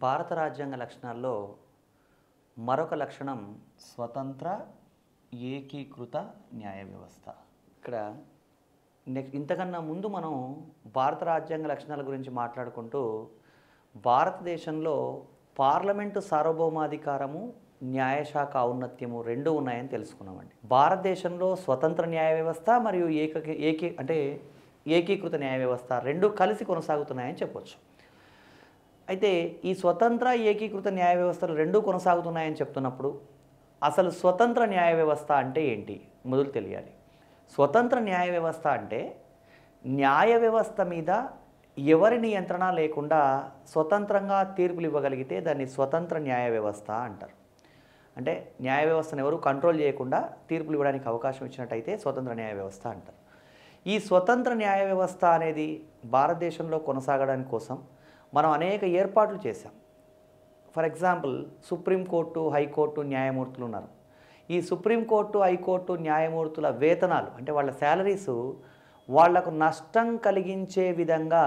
భారత రాజ్యాంగ లక్షణాల్లో మరొక లక్షణం స్వతంత్ర ఏకీకృత న్యాయ వ్యవస్థ. ఇక్కడ ఇంతకన్నా ముందు మనం భారత రాజ్యాంగ లక్షణాల గురించి మాట్లాడుకుంటూ భారతదేశంలో పార్లమెంటు సార్వభౌమాధికారము న్యాయశాఖ ఔన్నత్యము రెండు ఉన్నాయని తెలుసుకున్నామండి. భారతదేశంలో స్వతంత్ర న్యాయ వ్యవస్థ మరియు ఏకీకృత న్యాయ వ్యవస్థ రెండు కలిసి కొనసాగుతున్నాయని చెప్పొచ్చు. అయితే ఈ స్వతంత్ర ఏకీకృత న్యాయ వ్యవస్థలు రెండూ కొనసాగుతున్నాయని చెప్తున్నప్పుడు అసలు స్వతంత్ర న్యాయ వ్యవస్థ అంటే ఏంటి మొదలు తెలియాలి. స్వతంత్ర న్యాయ వ్యవస్థ అంటే న్యాయ వ్యవస్థ మీద ఎవరి నియంత్రణ లేకుండా స్వతంత్రంగా తీర్పులు ఇవ్వగలిగితే దాన్ని స్వతంత్ర న్యాయ వ్యవస్థ అంటారు. అంటే న్యాయ వ్యవస్థను ఎవరు కంట్రోల్ చేయకుండా తీర్పులు ఇవ్వడానికి అవకాశం ఇచ్చినట్టయితే స్వతంత్ర న్యాయ వ్యవస్థ అంటారు. ఈ స్వతంత్ర న్యాయ వ్యవస్థ అనేది భారతదేశంలో కొనసాగడానికి కోసం మనం అనేక ఏర్పాట్లు చేశాం. ఫర్ ఎగ్జాంపుల్ సుప్రీంకోర్టు, హైకోర్టు న్యాయమూర్తులు ఉన్నారు. ఈ సుప్రీంకోర్టు, హైకోర్టు న్యాయమూర్తుల వేతనాలు అంటే వాళ్ళ శాలరీసు వాళ్లకు నష్టం కలిగించే విధంగా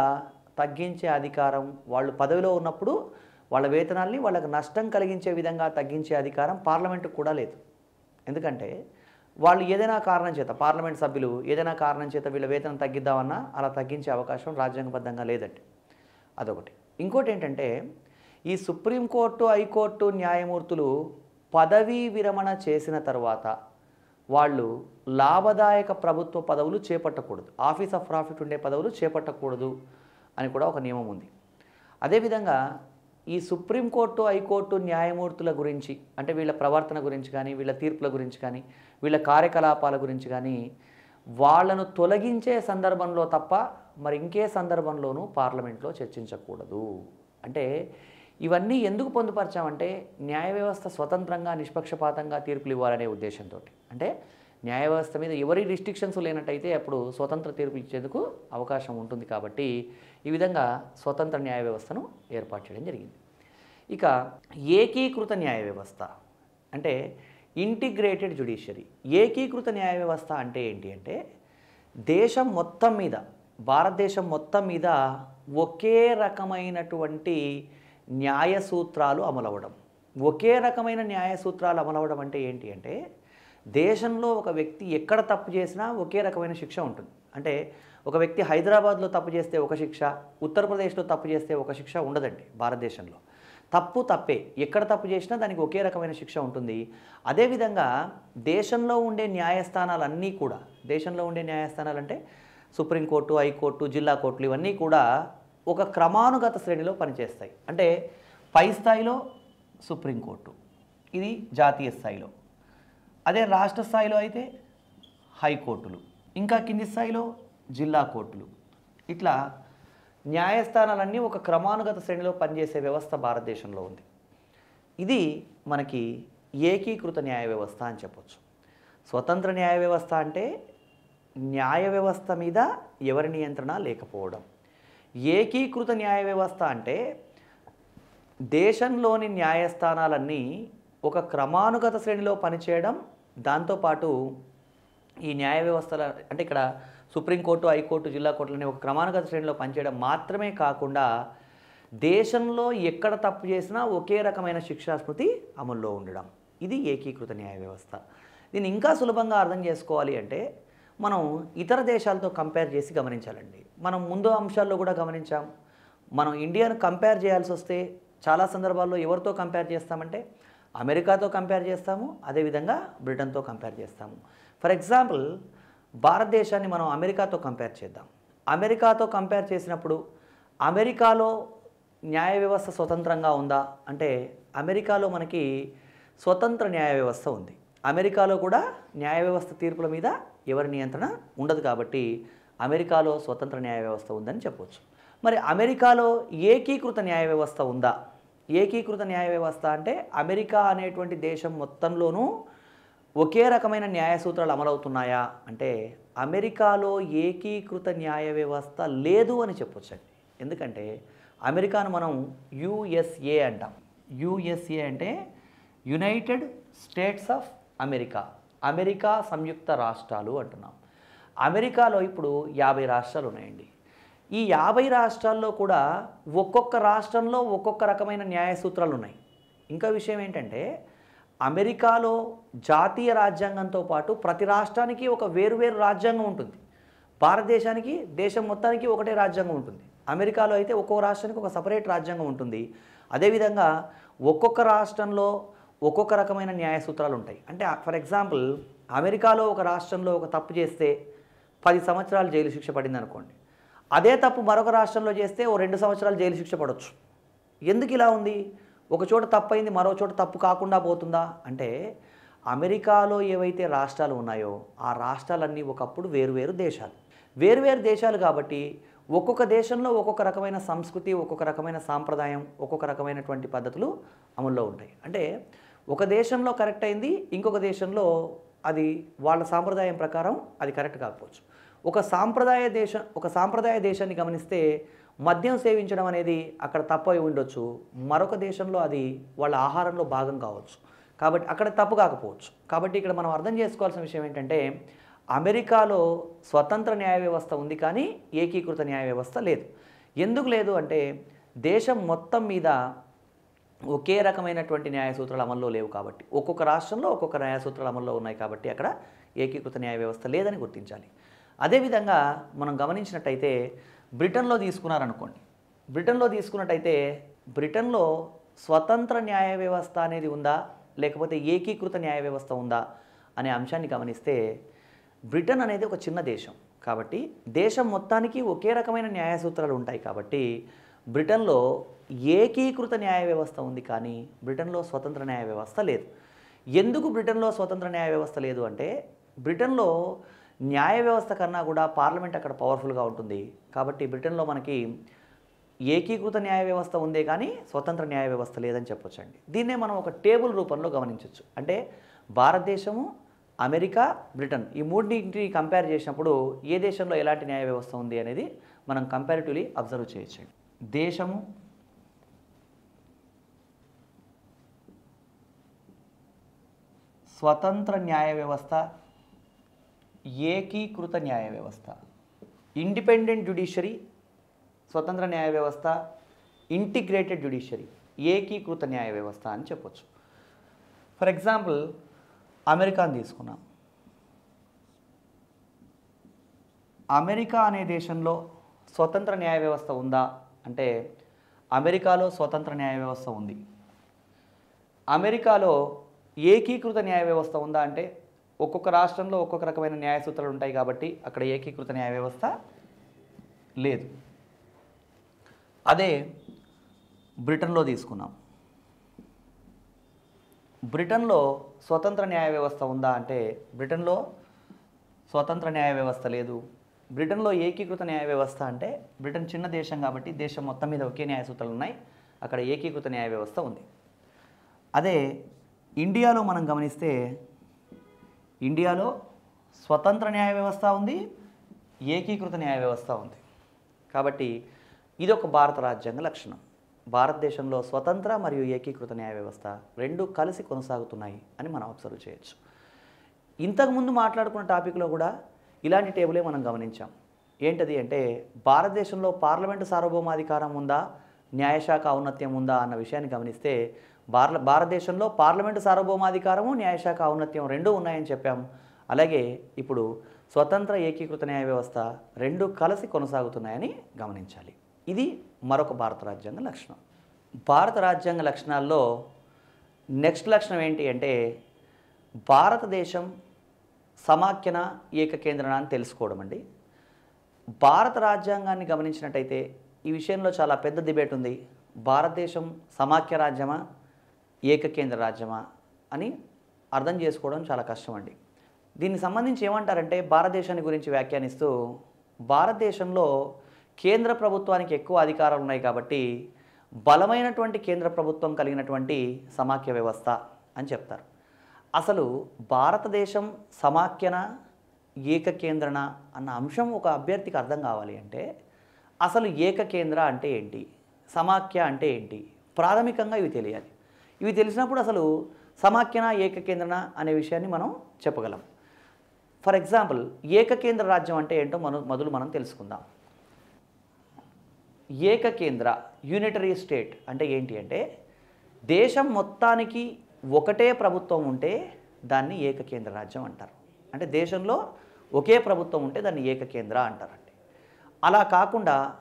తగ్గించే అధికారం, వాళ్ళు పదవిలో ఉన్నప్పుడు వాళ్ళ వేతనాల్ని వాళ్ళకు నష్టం కలిగించే విధంగా తగ్గించే అధికారం పార్లమెంటుకు కూడా లేదు. ఎందుకంటే వాళ్ళు ఏదైనా కారణం చేత, పార్లమెంట్ సభ్యులు ఏదైనా కారణం చేత వీళ్ళ వేతనం తగ్గిద్దామన్నా అలా తగ్గించే అవకాశం రాజ్యాంగబద్ధంగా లేదండి. అదొకటి. ఇంకోటి ఏంటంటే ఈ సుప్రీంకోర్టు, హైకోర్టు న్యాయమూర్తులు పదవీ విరమణ చేసిన తర్వాత వాళ్ళు లాభదాయక ప్రభుత్వ పదవులు చేపట్టకూడదు, ఆఫీస్ ఆఫ్ ప్రాఫిట్ ఉండే పదవులు చేపట్టకూడదు అని కూడా ఒక నియమం ఉంది. అదేవిధంగా ఈ సుప్రీంకోర్టు, హైకోర్టు న్యాయమూర్తుల గురించి అంటే వీళ్ళ ప్రవర్తన గురించి కానీ, వీళ్ళ తీర్పుల గురించి కానీ, వీళ్ళ కార్యకలాపాల గురించి కానీ వాళ్ళను తొలగించే సందర్భంలో తప్ప మరి ఇంకే సందర్భంలోనూ పార్లమెంట్లో చర్చించకూడదు. అంటే ఇవన్నీ ఎందుకు పొందుపరిచామంటే న్యాయ వ్యవస్థ స్వతంత్రంగా, నిష్పక్షపాతంగా తీర్పులు ఇవ్వాలనే ఉద్దేశంతో. అంటే న్యాయ వ్యవస్థ మీద ఎవరి రిస్ట్రిక్షన్స్ లేనట్టయితే అప్పుడు స్వతంత్ర తీర్పులు ఇచ్చేందుకు అవకాశం ఉంటుంది. కాబట్టి ఈ విధంగా స్వతంత్ర న్యాయ వ్యవస్థను ఏర్పాటు చేయడం జరిగింది. ఇక ఏకీకృత న్యాయ వ్యవస్థ అంటే ఇంటిగ్రేటెడ్ జ్యుడిషియరీ. ఏకీకృత న్యాయ వ్యవస్థ అంటే ఏంటి అంటే దేశం మొత్తం మీద, భారతదేశం మొత్తం మీద ఒకే రకమైనటువంటి న్యాయ సూత్రాలు అమలవడం. ఒకే రకమైన న్యాయ సూత్రాలు అమలవడం అంటే ఏంటి అంటే దేశంలో ఒక వ్యక్తి ఎక్కడ తప్పు చేసినా ఒకే రకమైన శిక్ష ఉంటుంది. అంటే ఒక వ్యక్తి హైదరాబాద్లో తప్పు చేస్తే ఒక శిక్ష, ఉత్తరప్రదేశ్లో తప్పు చేస్తే ఒక శిక్ష ఉండదండి. భారతదేశంలో తప్పు తప్పే, ఎక్కడ తప్పు చేసినా దానికి ఒకే రకమైన శిక్ష ఉంటుంది. అదేవిధంగా దేశంలో ఉండే న్యాయస్థానాలన్నీ కూడా, దేశంలో ఉండే న్యాయస్థానాలు అంటే సుప్రీంకోర్టు, హైకోర్టు, జిల్లా కోర్టులు ఇవన్నీ కూడా ఒక క్రమానుగత శ్రేణిలో పనిచేస్తాయి. అంటే పై స్థాయిలో సుప్రీంకోర్టు, ఇది జాతీయ స్థాయిలో. అదే రాష్ట్ర స్థాయిలో అయితే హైకోర్టులు, ఇంకా కింది స్థాయిలో జిల్లా కోర్టులు. ఇట్లా న్యాయస్థానాలన్నీ ఒక క్రమానుగత శ్రేణిలో పనిచేసే వ్యవస్థ భారతదేశంలో ఉంది. ఇది మనకి ఏకీకృత న్యాయ వ్యవస్థ అని చెప్పొచ్చు. స్వతంత్ర న్యాయ వ్యవస్థ అంటే న్యాయ వ్యవస్థ మీద ఎవరి నియంత్రణ లేకపోవడం. ఏకీకృత న్యాయ వ్యవస్థ అంటే దేశంలోని న్యాయస్థానాలన్నీ ఒక క్రమానుగత శ్రేణిలో పనిచేయడం, దాంతోపాటు ఈ న్యాయ వ్యవస్థల అంటే ఇక్కడ సుప్రీంకోర్టు, హైకోర్టు, జిల్లా కోర్టులని ఒక క్రమానుగత శ్రేణిలో పనిచేయడం మాత్రమే కాకుండా దేశంలో ఎక్కడ తప్పు చేసినా ఒకే రకమైన శిక్షా స్మృతి అమల్లో ఉండడం. ఇది ఏకీకృత న్యాయ వ్యవస్థ. దీన్ని ఇంకా సులభంగా అర్థం చేసుకోవాలి అంటే మనం ఇతర దేశాలతో కంపేర్ చేసి గమనించాలండి. మనం ముందు అంశాల్లో కూడా గమనించాం. మనం ఇండియాను కంపేర్ చేయాల్సి వస్తే చాలా సందర్భాల్లో ఎవరితో కంపేర్ చేస్తామంటే అమెరికాతో కంపేర్ చేస్తాము, అదేవిధంగా బ్రిటన్తో కంపేర్ చేస్తాము. ఫర్ ఎగ్జాంపుల్ భారతదేశాన్ని మనం అమెరికాతో కంపేర్ చేద్దాం. అమెరికాతో కంపేర్ చేసినప్పుడు అమెరికాలో న్యాయ వ్యవస్థ స్వతంత్రంగా ఉందా అంటే అమెరికాలో మనకి స్వతంత్ర న్యాయ వ్యవస్థ ఉంది. అమెరికాలో కూడా న్యాయ వ్యవస్థ తీర్పుల మీద ఎవరి నియంత్రణ ఉండదు. కాబట్టి అమెరికాలో స్వతంత్ర న్యాయ వ్యవస్థ ఉందని చెప్పవచ్చు. మరి అమెరికాలో ఏకీకృత న్యాయ వ్యవస్థ ఉందా? ఏకీకృత న్యాయ వ్యవస్థ అంటే అమెరికా అనేటువంటి దేశం మొత్తంలోనూ ఒకే రకమైన న్యాయ సూత్రాలు అమలవుతున్నాయా అంటే అమెరికాలో ఏకీకృత న్యాయ వ్యవస్థ లేదు అని చెప్పొచ్చండి. ఎందుకంటే అమెరికాను మనం యుఎస్ఏ అంటాం. యుఎస్ఏ అంటే United States of America, America సంయుక్త రాష్ట్రాలు అంటున్నాం. అమెరికాలో ఇప్పుడు 50 రాష్ట్రాలు ఉన్నాయండి. ఈ 50 రాష్ట్రాల్లో కూడా ఒక్కొక్క రాష్ట్రంలో ఒక్కొక్క రకమైన న్యాయ సూత్రాలు ఉన్నాయి. ఇంకా విషయం ఏంటంటే అమెరికాలో జాతీయ రాజ్యాంగంతో పాటు ప్రతి రాష్ట్రానికి ఒక వేరువేరు రాజ్యాంగం ఉంటుంది. భారతదేశానికి దేశం మొత్తానికి ఒకటే రాజ్యాంగం ఉంటుంది. అమెరికాలో అయితే ఒక్కొక్క రాష్ట్రానికి ఒక సపరేట్ రాజ్యాంగం ఉంటుంది. అదేవిధంగా ఒక్కొక్క రాష్ట్రంలో ఒక్కొక్క రకమైన న్యాయ సూత్రాలు ఉంటాయి. అంటే ఫర్ ఎగ్జాంపుల్ అమెరికాలో ఒక రాష్ట్రంలో ఒక తప్పు చేస్తే 10 సంవత్సరాలు జైలు శిక్ష పడింది అనుకోండి. అదే తప్పు మరొక రాష్ట్రంలో చేస్తే ఓ 2 సంవత్సరాలు జైలు శిక్ష పడవచ్చు. ఎందుకు ఇలా ఉంది? ఒక చోట తప్పు అయింది, మరో చోట తప్పు కాకుండా పోతుందా అంటే అమెరికాలో ఏవైతే రాష్ట్రాలు ఉన్నాయో ఆ రాష్ట్రాలన్నీ ఒకప్పుడు వేరువేరు దేశాలు. వేరువేరు దేశాలు కాబట్టి ఒక్కొక్క దేశంలో ఒక్కొక్క రకమైన సంస్కృతి, ఒక్కొక్క రకమైన సాంప్రదాయం, ఒక్కొక్క రకమైనటువంటి పద్ధతులు అమల్లో ఉంటాయి. అంటే ఒక దేశంలో కరెక్ట్ అయింది, ఇంకొక దేశంలో అది వాళ్ళ సాంప్రదాయం ప్రకారం అది కరెక్ట్ కాకపోవచ్చు. ఒక సాంప్రదాయ దేశాన్ని గమనిస్తే మద్యం సేవించడం అనేది అక్కడ తప్పు అయి ఉండొచ్చు, మరొక దేశంలో అది వాళ్ళ ఆహారంలో భాగం కావచ్చు. కాబట్టి అక్కడ తప్పు కాకపోవచ్చు. కాబట్టి ఇక్కడ మనం అర్థం చేసుకోవాల్సిన విషయం ఏంటంటే అమెరికాలో స్వతంత్ర న్యాయ వ్యవస్థ ఉంది, కానీ ఏకీకృత న్యాయ వ్యవస్థ లేదు. ఎందుకు లేదు అంటే దేశం మొత్తం మీద ఒకే రకమైనటువంటి న్యాయ సూత్రాలు అమల్లో లేవు కాబట్టి, ఒక్కొక్క రాష్ట్రంలో ఒక్కొక్క న్యాయ సూత్రాలు అమల్లో ఉన్నాయి కాబట్టి అక్కడ ఏకీకృత న్యాయ వ్యవస్థ లేదని గుర్తించాలి. అదేవిధంగా మనం గమనించినట్టయితే బ్రిటన్లో తీసుకున్నారనుకోండి. బ్రిటన్లో స్వతంత్ర న్యాయ వ్యవస్థ అనేది ఉందా లేకపోతే ఏకీకృత న్యాయ వ్యవస్థ ఉందా అనే అంశాన్ని గమనిస్తే బ్రిటన్ అనేది ఒక చిన్న దేశం కాబట్టి దేశం మొత్తానికి ఒకే రకమైన న్యాయ సూత్రాలు ఉంటాయి కాబట్టి బ్రిటన్లో ఏకీకృత న్యాయ వ్యవస్థ ఉంది, కానీ బ్రిటన్లో స్వతంత్ర న్యాయ వ్యవస్థ లేదు. ఎందుకు బ్రిటన్లో స్వతంత్ర న్యాయ వ్యవస్థ లేదు అంటే బ్రిటన్లో న్యాయ వ్యవస్థ కన్నా కూడా పార్లమెంట్ అక్కడ పవర్ఫుల్గా ఉంటుంది. కాబట్టి బ్రిటన్లో మనకి ఏకీకృత న్యాయ వ్యవస్థ ఉందే కానీ స్వతంత్ర న్యాయ వ్యవస్థ లేదని చెప్పొచ్చండి. దీన్నే మనం ఒక టేబుల్ రూపంలో గమనించవచ్చు. అంటే భారతదేశము, అమెరికా, బ్రిటన్ ఈ మూడింటిని కంపేర్ చేసినప్పుడు ఏ దేశంలో ఎలాంటి న్యాయ వ్యవస్థ ఉంది అనేది మనం కంపారిటివ్లీ అబ్జర్వ్ చేయొచ్చండి. దేశము, స్వతంత్ర న్యాయ వ్యవస్థ, ఏకీకృత న్యాయ వ్యవస్థ, ఇండిపెండెంట్ జ్యుడిషియరీ, స్వతంత్ర న్యాయ వ్యవస్థ, ఇంటిగ్రేటెడ్ జ్యుడిషియరీ, ఏకీకృత న్యాయ వ్యవస్థ అని చెప్పొచ్చు. ఫర్ ఎగ్జాంపుల్ అమెరికాని తీసుకున్నాం. అమెరికా అనే దేశంలో స్వతంత్ర న్యాయ వ్యవస్థ ఉందా అంటే అమెరికాలో స్వతంత్ర న్యాయ వ్యవస్థ ఉంది. అమెరికాలో ఏకీకృత న్యాయ వ్యవస్థ ఉందా అంటే ఒక్కొక్క రాష్ట్రంలో ఒక్కొక్క రకమైన న్యాయ సూత్రాలు ఉంటాయి కాబట్టి అక్కడ ఏకీకృత న్యాయ వ్యవస్థ లేదు. అదే బ్రిటన్లో తీసుకున్నాం. బ్రిటన్లో స్వతంత్ర న్యాయ వ్యవస్థ ఉందా అంటే బ్రిటన్లో స్వతంత్ర న్యాయ వ్యవస్థ లేదు. బ్రిటన్లో ఏకీకృత న్యాయ వ్యవస్థ అంటే బ్రిటన్ చిన్న దేశం కాబట్టి దేశం మొత్తం మీద ఒకే న్యాయ సూత్రాలు ఉన్నాయి, అక్కడ ఏకీకృత న్యాయ వ్యవస్థ ఉంది. అదే ఇండియాలో మనం గమనిస్తే ఇండియాలో స్వతంత్ర న్యాయ వ్యవస్థ ఉంది, ఏకీకృత న్యాయ వ్యవస్థ ఉంది. కాబట్టి ఇది ఒక భారత రాజ్యాంగ లక్షణం. భారతదేశంలో స్వతంత్ర మరియు ఏకీకృత న్యాయ వ్యవస్థ రెండు కలిసి కొనసాగుతున్నాయి అని మనం అబ్జర్వ్ చేయొచ్చు. ఇంతకుముందు మాట్లాడుకున్న టాపిక్లో కూడా ఇలాంటి టేబులే మనం గమనించాం. ఏంటది అంటే భారతదేశంలో పార్లమెంటు సార్వభౌమాధికారం ఉందా, న్యాయశాఖ ఔన్నత్యం ఉందా అన్న విషయాన్ని గమనిస్తే భారతదేశంలో పార్లమెంటు సార్వభౌమాధికారము, న్యాయశాఖ ఔన్నత్యం రెండూ ఉన్నాయని చెప్పాం. అలాగే ఇప్పుడు స్వతంత్ర ఏకీకృత న్యాయ వ్యవస్థ రెండు కలిసి కొనసాగుతున్నాయని గమనించాలి. ఇది మరొక భారత రాజ్యాంగ లక్షణం. భారత రాజ్యాంగ లక్షణాల్లో నెక్స్ట్ లక్షణం ఏంటి అంటే భారతదేశం సమాఖ్యన ఏకకేంద్రన అని తెలుసుకోవడం అండి. భారత రాజ్యాంగాన్ని గమనించినట్టయితే ఈ విషయంలో చాలా పెద్ద డిబేట్ ఉంది. భారతదేశం సమాఖ్య రాజ్యమా, ఏకకేంద్ర రాజ్యమా అని అర్థం చేసుకోవడం చాలా కష్టం అండి. దీనికి సంబంధించి ఏమంటారంటే భారతదేశాన్ని గురించి వ్యాఖ్యానిస్తూ భారతదేశంలో కేంద్ర ప్రభుత్వానికి ఎక్కువ అధికారాలు ఉన్నాయి కాబట్టి బలమైనటువంటి కేంద్ర ప్రభుత్వం కలిగినటువంటి సమాఖ్య వ్యవస్థ అని చెప్తారు. అసలు భారతదేశం సమాఖ్యన ఏకకేంద్రన అన్న అంశం ఒక అభ్యర్థికి అర్థం కావాలి అంటే అసలు ఏకకేంద్ర అంటే ఏంటి, సమాఖ్య అంటే ఏంటి, ప్రాథమికంగా ఇవి తెలియాలి. ఇవి తెలిసినప్పుడు అసలు సమాఖ్యన ఏకకేంద్రన అనే విషయాన్ని మనం చెప్పగలం. ఫర్ ఎగ్జాంపుల్ ఏకకేంద్ర రాజ్యం అంటే ఏంటో మనం తెలుసుకుందాం. ఏకకేంద్ర యూనిటరీ స్టేట్ అంటే ఏంటి అంటే దేశం మొత్తానికి ఒకటే ప్రభుత్వం ఉంటే దాన్ని ఏకకేంద్ర రాజ్యం అంటారు. అంటే దేశంలో ఒకే ప్రభుత్వం ఉంటే దాన్ని ఏకకేంద్ర అంటారండి. అలా కాకుండా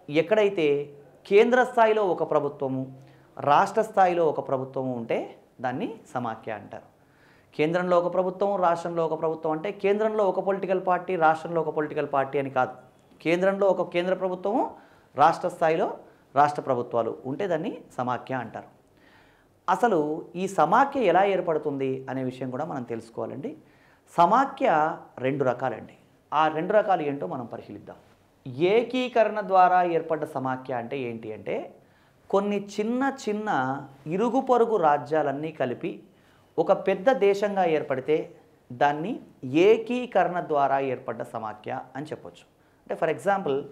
ఎక్కడైతే కేంద్ర స్థాయిలో ఒక ప్రభుత్వము, రాష్ట్ర స్థాయిలో ఒక ప్రభుత్వము ఉంటే దాన్ని సమాఖ్య అంటారు. కేంద్రంలో ఒక ప్రభుత్వం, రాష్ట్రంలో ఒక ప్రభుత్వం అంటే కేంద్రంలో ఒక పొలిటికల్ పార్టీ, రాష్ట్రంలో ఒక పొలిటికల్ పార్టీ అని కాదు. కేంద్రంలో ఒక కేంద్ర ప్రభుత్వము, రాష్ట్ర స్థాయిలో రాష్ట్ర ప్రభుత్వాలు ఉంటే దాన్ని సమాఖ్య అంటారు. అసలు ఈ సమాఖ్య ఎలా ఏర్పడుతుంది అనే విషయం కూడా మనం తెలుసుకోవాలండి. సమాఖ్య రెండు రకాలండి. ఆ రెండు రకాలు ఏంటో మనం పరిశీలిద్దాం. ఏకీకరణ ద్వారా ఏర్పడ్డ సమాఖ్య అంటే ఏంటి అంటే కొన్ని చిన్న చిన్న ఇరుగు పొరుగు రాజ్యాలన్నీ కలిపి ఒక పెద్ద దేశంగా ఏర్పడితే దాన్ని ఏకీకరణ ద్వారా ఏర్పడ్డ సమాఖ్య అని చెప్పొచ్చు. అంటే ఫర్ ఎగ్జాంపుల్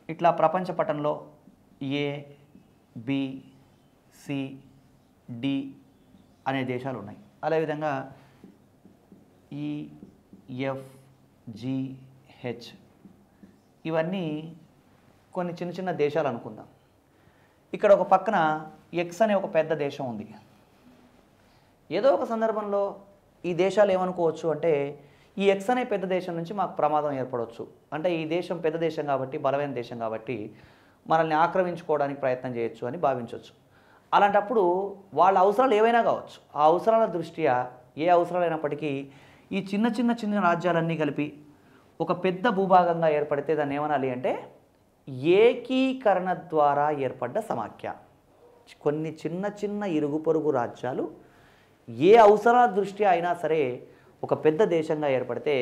ఇట్లా ప్రపంచ పటంలో ఏ, బి, సి, డి అనే దేశాలు ఉన్నాయి. అదేవిధంగా ఈ, ఎఫ్, జి, హెచ్ ఇవన్నీ కొన్ని చిన్న చిన్న దేశాలు అనుకుందాం. ఇక్కడ ఒక పక్కన ఎక్స్ అనే ఒక పెద్ద దేశం ఉంది. ఏదో ఒక సందర్భంలో ఈ దేశాలు ఏమనుకోవచ్చు అంటే ఈ ఎక్స్ అనే పెద్ద దేశం నుంచి మాకు ప్రమాదం ఏర్పడవచ్చు. అంటే ఈ దేశం పెద్ద దేశం కాబట్టి, బలమైన దేశం కాబట్టి మనల్ని ఆక్రమించుకోవడానికి ప్రయత్నం చేయొచ్చు అని భావించవచ్చు. అలాంటప్పుడు వాళ్ళ అవసరాలు ఏవైనా కావచ్చు. ఆ అవసరాల దృష్ట్యా ఏ అవసరాలైనప్పటికీ ఈ చిన్న చిన్న చిన్న రాజ్యాలన్నీ కలిపి ఒక పెద్ద భూభాగంగా ఏర్పడితే దాన్ని ఏమనాలి అంటే ఏకీకరణ ద్వారా ఏర్పడ్డ సమాఖ్య. కొన్ని చిన్న చిన్న ఇరుగు పొరుగు రాజ్యాలు ఏ అవసరాల దృష్ట్యా అయినా సరే ఒక పెద్ద దేశంగా ఏర్పడితే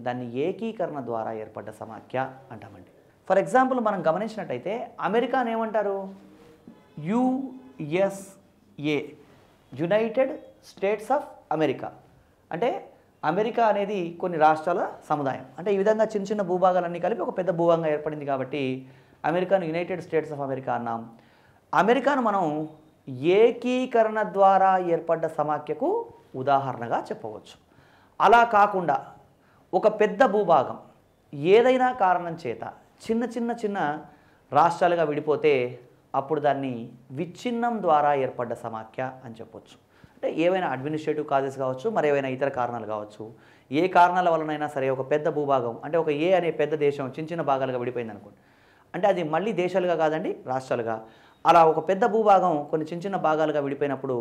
దాన్ని ఏకీకరణ ద్వారా ఏర్పడ్డ సమాఖ్య అంటామండి. ఫర్ ఎగ్జాంపుల్ మనం గమనించినట్టయితే అమెరికాని ఏమంటారు? USA, United States of America. అంటే అమెరికా అనేది కొన్ని రాష్ట్రాల సముదాయం. అంటే ఈ విధంగా చిన్న చిన్న భూభాగాలన్నీ కలిపి ఒక పెద్ద భూభాగంగా ఏర్పడింది కాబట్టి అమెరికాను యునైటెడ్ స్టేట్స్ ఆఫ్ అమెరికా అన్నాం. అమెరికాను మనం ఏకీకరణ ద్వారా ఏర్పడ్డ సమాఖ్యకు ఉదాహరణగా చెప్పవచ్చు. అలా కాకుండా ఒక పెద్ద భూభాగం ఏదైనా కారణం చేత చిన్న చిన్న చిన్న రాష్ట్రాలుగా విడిపోతే అప్పుడు దాన్ని విచ్ఛిన్నం ద్వారా ఏర్పడ్డ సమాఖ్య అని చెప్పొచ్చు. అంటే ఏవైనా అడ్మినిస్ట్రేటివ్ కాజెస్ కావచ్చు, మరి ఏవైనా ఇతర కారణాలు కావచ్చు. ఏ కారణాల వలనైనా సరే ఒక పెద్ద భూభాగం అంటే ఒక ఏ అనే పెద్ద దేశం చిన్న చిన్న భాగాలుగా విడిపోయింది అనుకోండి. అంటే అది మళ్ళీ దేశాలుగా కాదండి, రాష్ట్రాలుగా. అలా ఒక పెద్ద భూభాగం కొన్ని చిన్న చిన్న భాగాలుగా విడిపోయినప్పుడు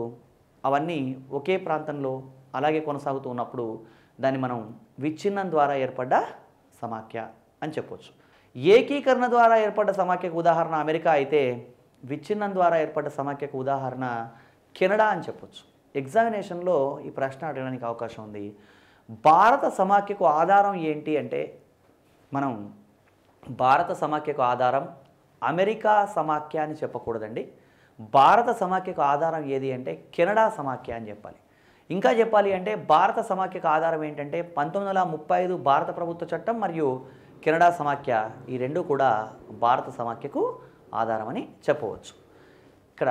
అవన్నీ ఒకే ప్రాంతంలో అలాగే కొనసాగుతూ ఉన్నప్పుడు దాన్ని మనం విచ్ఛిన్నం ద్వారా ఏర్పడ్డ సమాఖ్య అని చెప్పొచ్చు. ఏకీకరణ ద్వారా ఏర్పడ్డ సమాఖ్యకు ఉదాహరణ అమెరికా అయితే విచ్ఛిన్నం ద్వారా ఏర్పడ్డ సమాఖ్యకు ఉదాహరణ కెనడా అని చెప్పొచ్చు. ఎగ్జామినేషన్లో ఈ ప్రశ్న అడగడానికి అవకాశం ఉంది. భారత సమాఖ్యకు ఆధారం ఏంటి అంటే మనం భారత సమాఖ్యకు ఆధారం అమెరికా సమాఖ్య అని చెప్పకూడదండి. భారత సమాఖ్యకు ఆధారం ఏది అంటే కెనడా సమాఖ్య అని చెప్పాలి. ఇంకా చెప్పాలి అంటే భారత సమాఖ్యకు ఆధారం ఏంటంటే 1935 భారత ప్రభుత్వ చట్టం మరియు కెనడా సమాఖ్య, ఈ రెండు కూడా భారత సమాఖ్యకు ఆధారమని చెప్పవచ్చు. ఇక్కడ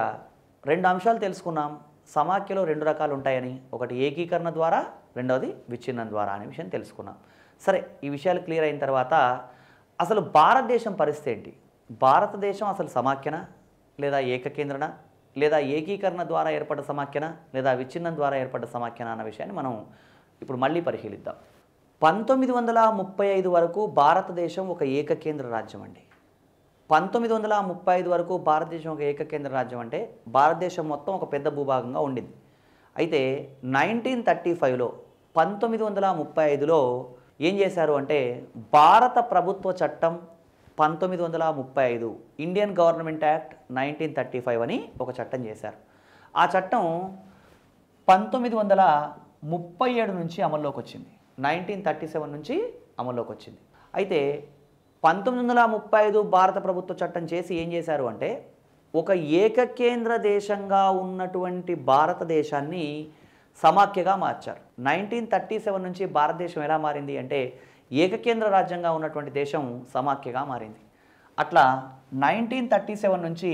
రెండు అంశాలు తెలుసుకున్నాం. సమాఖ్యలో రెండు రకాలు ఉంటాయని, ఒకటి ఏకీకరణ ద్వారా, రెండవది విచ్ఛిన్నం ద్వారా అనే విషయం తెలుసుకున్నాం. సరే, ఈ విషయాలు క్లియర్ అయిన తర్వాత అసలు భారతదేశం పరిస్థితి ఏంటి? భారతదేశం అసలు సమాఖ్యన లేదా ఏకకేంద్రన లేదా ఏకీకరణ ద్వారా ఏర్పడ్డ సమాఖ్యన లేదా విచ్ఛిన్నం ద్వారా ఏర్పడ్డ సమాఖ్యన అన్న విషయాన్ని మనం ఇప్పుడు మళ్ళీ పరిశీలిద్దాం. 1935 వరకు భారతదేశం ఒక ఏకకేంద్ర రాజ్యం అండి. 1935 వరకు భారతదేశం ఒక ఏకకేంద్ర రాజ్యం అంటే భారతదేశం మొత్తం ఒక పెద్ద భూభాగంగా ఉండింది. అయితే 1935లో ఏం చేశారు అంటే భారత ప్రభుత్వ చట్టం 1935 ఇండియన్ గవర్నమెంట్ యాక్ట్ 1935 అని ఒక చట్టం చేశారు. ఆ చట్టం 1937 నుంచి అమల్లోకి వచ్చింది. 1937 నుంచి అమల్లోకి వచ్చింది. అయితే 1935 భారత ప్రభుత్వ చట్టం చేసి ఏం చేశారు అంటే ఒక ఏకకేంద్ర దేశంగా ఉన్నటువంటి భారతదేశాన్ని సమాఖ్యగా మార్చారు. 1937 నుంచి భారతదేశం ఎలా మారింది అంటే ఏకకేంద్ర రాజ్యంగా ఉన్నటువంటి దేశం సమాఖ్యగా మారింది. అట్లా 1937 నుంచి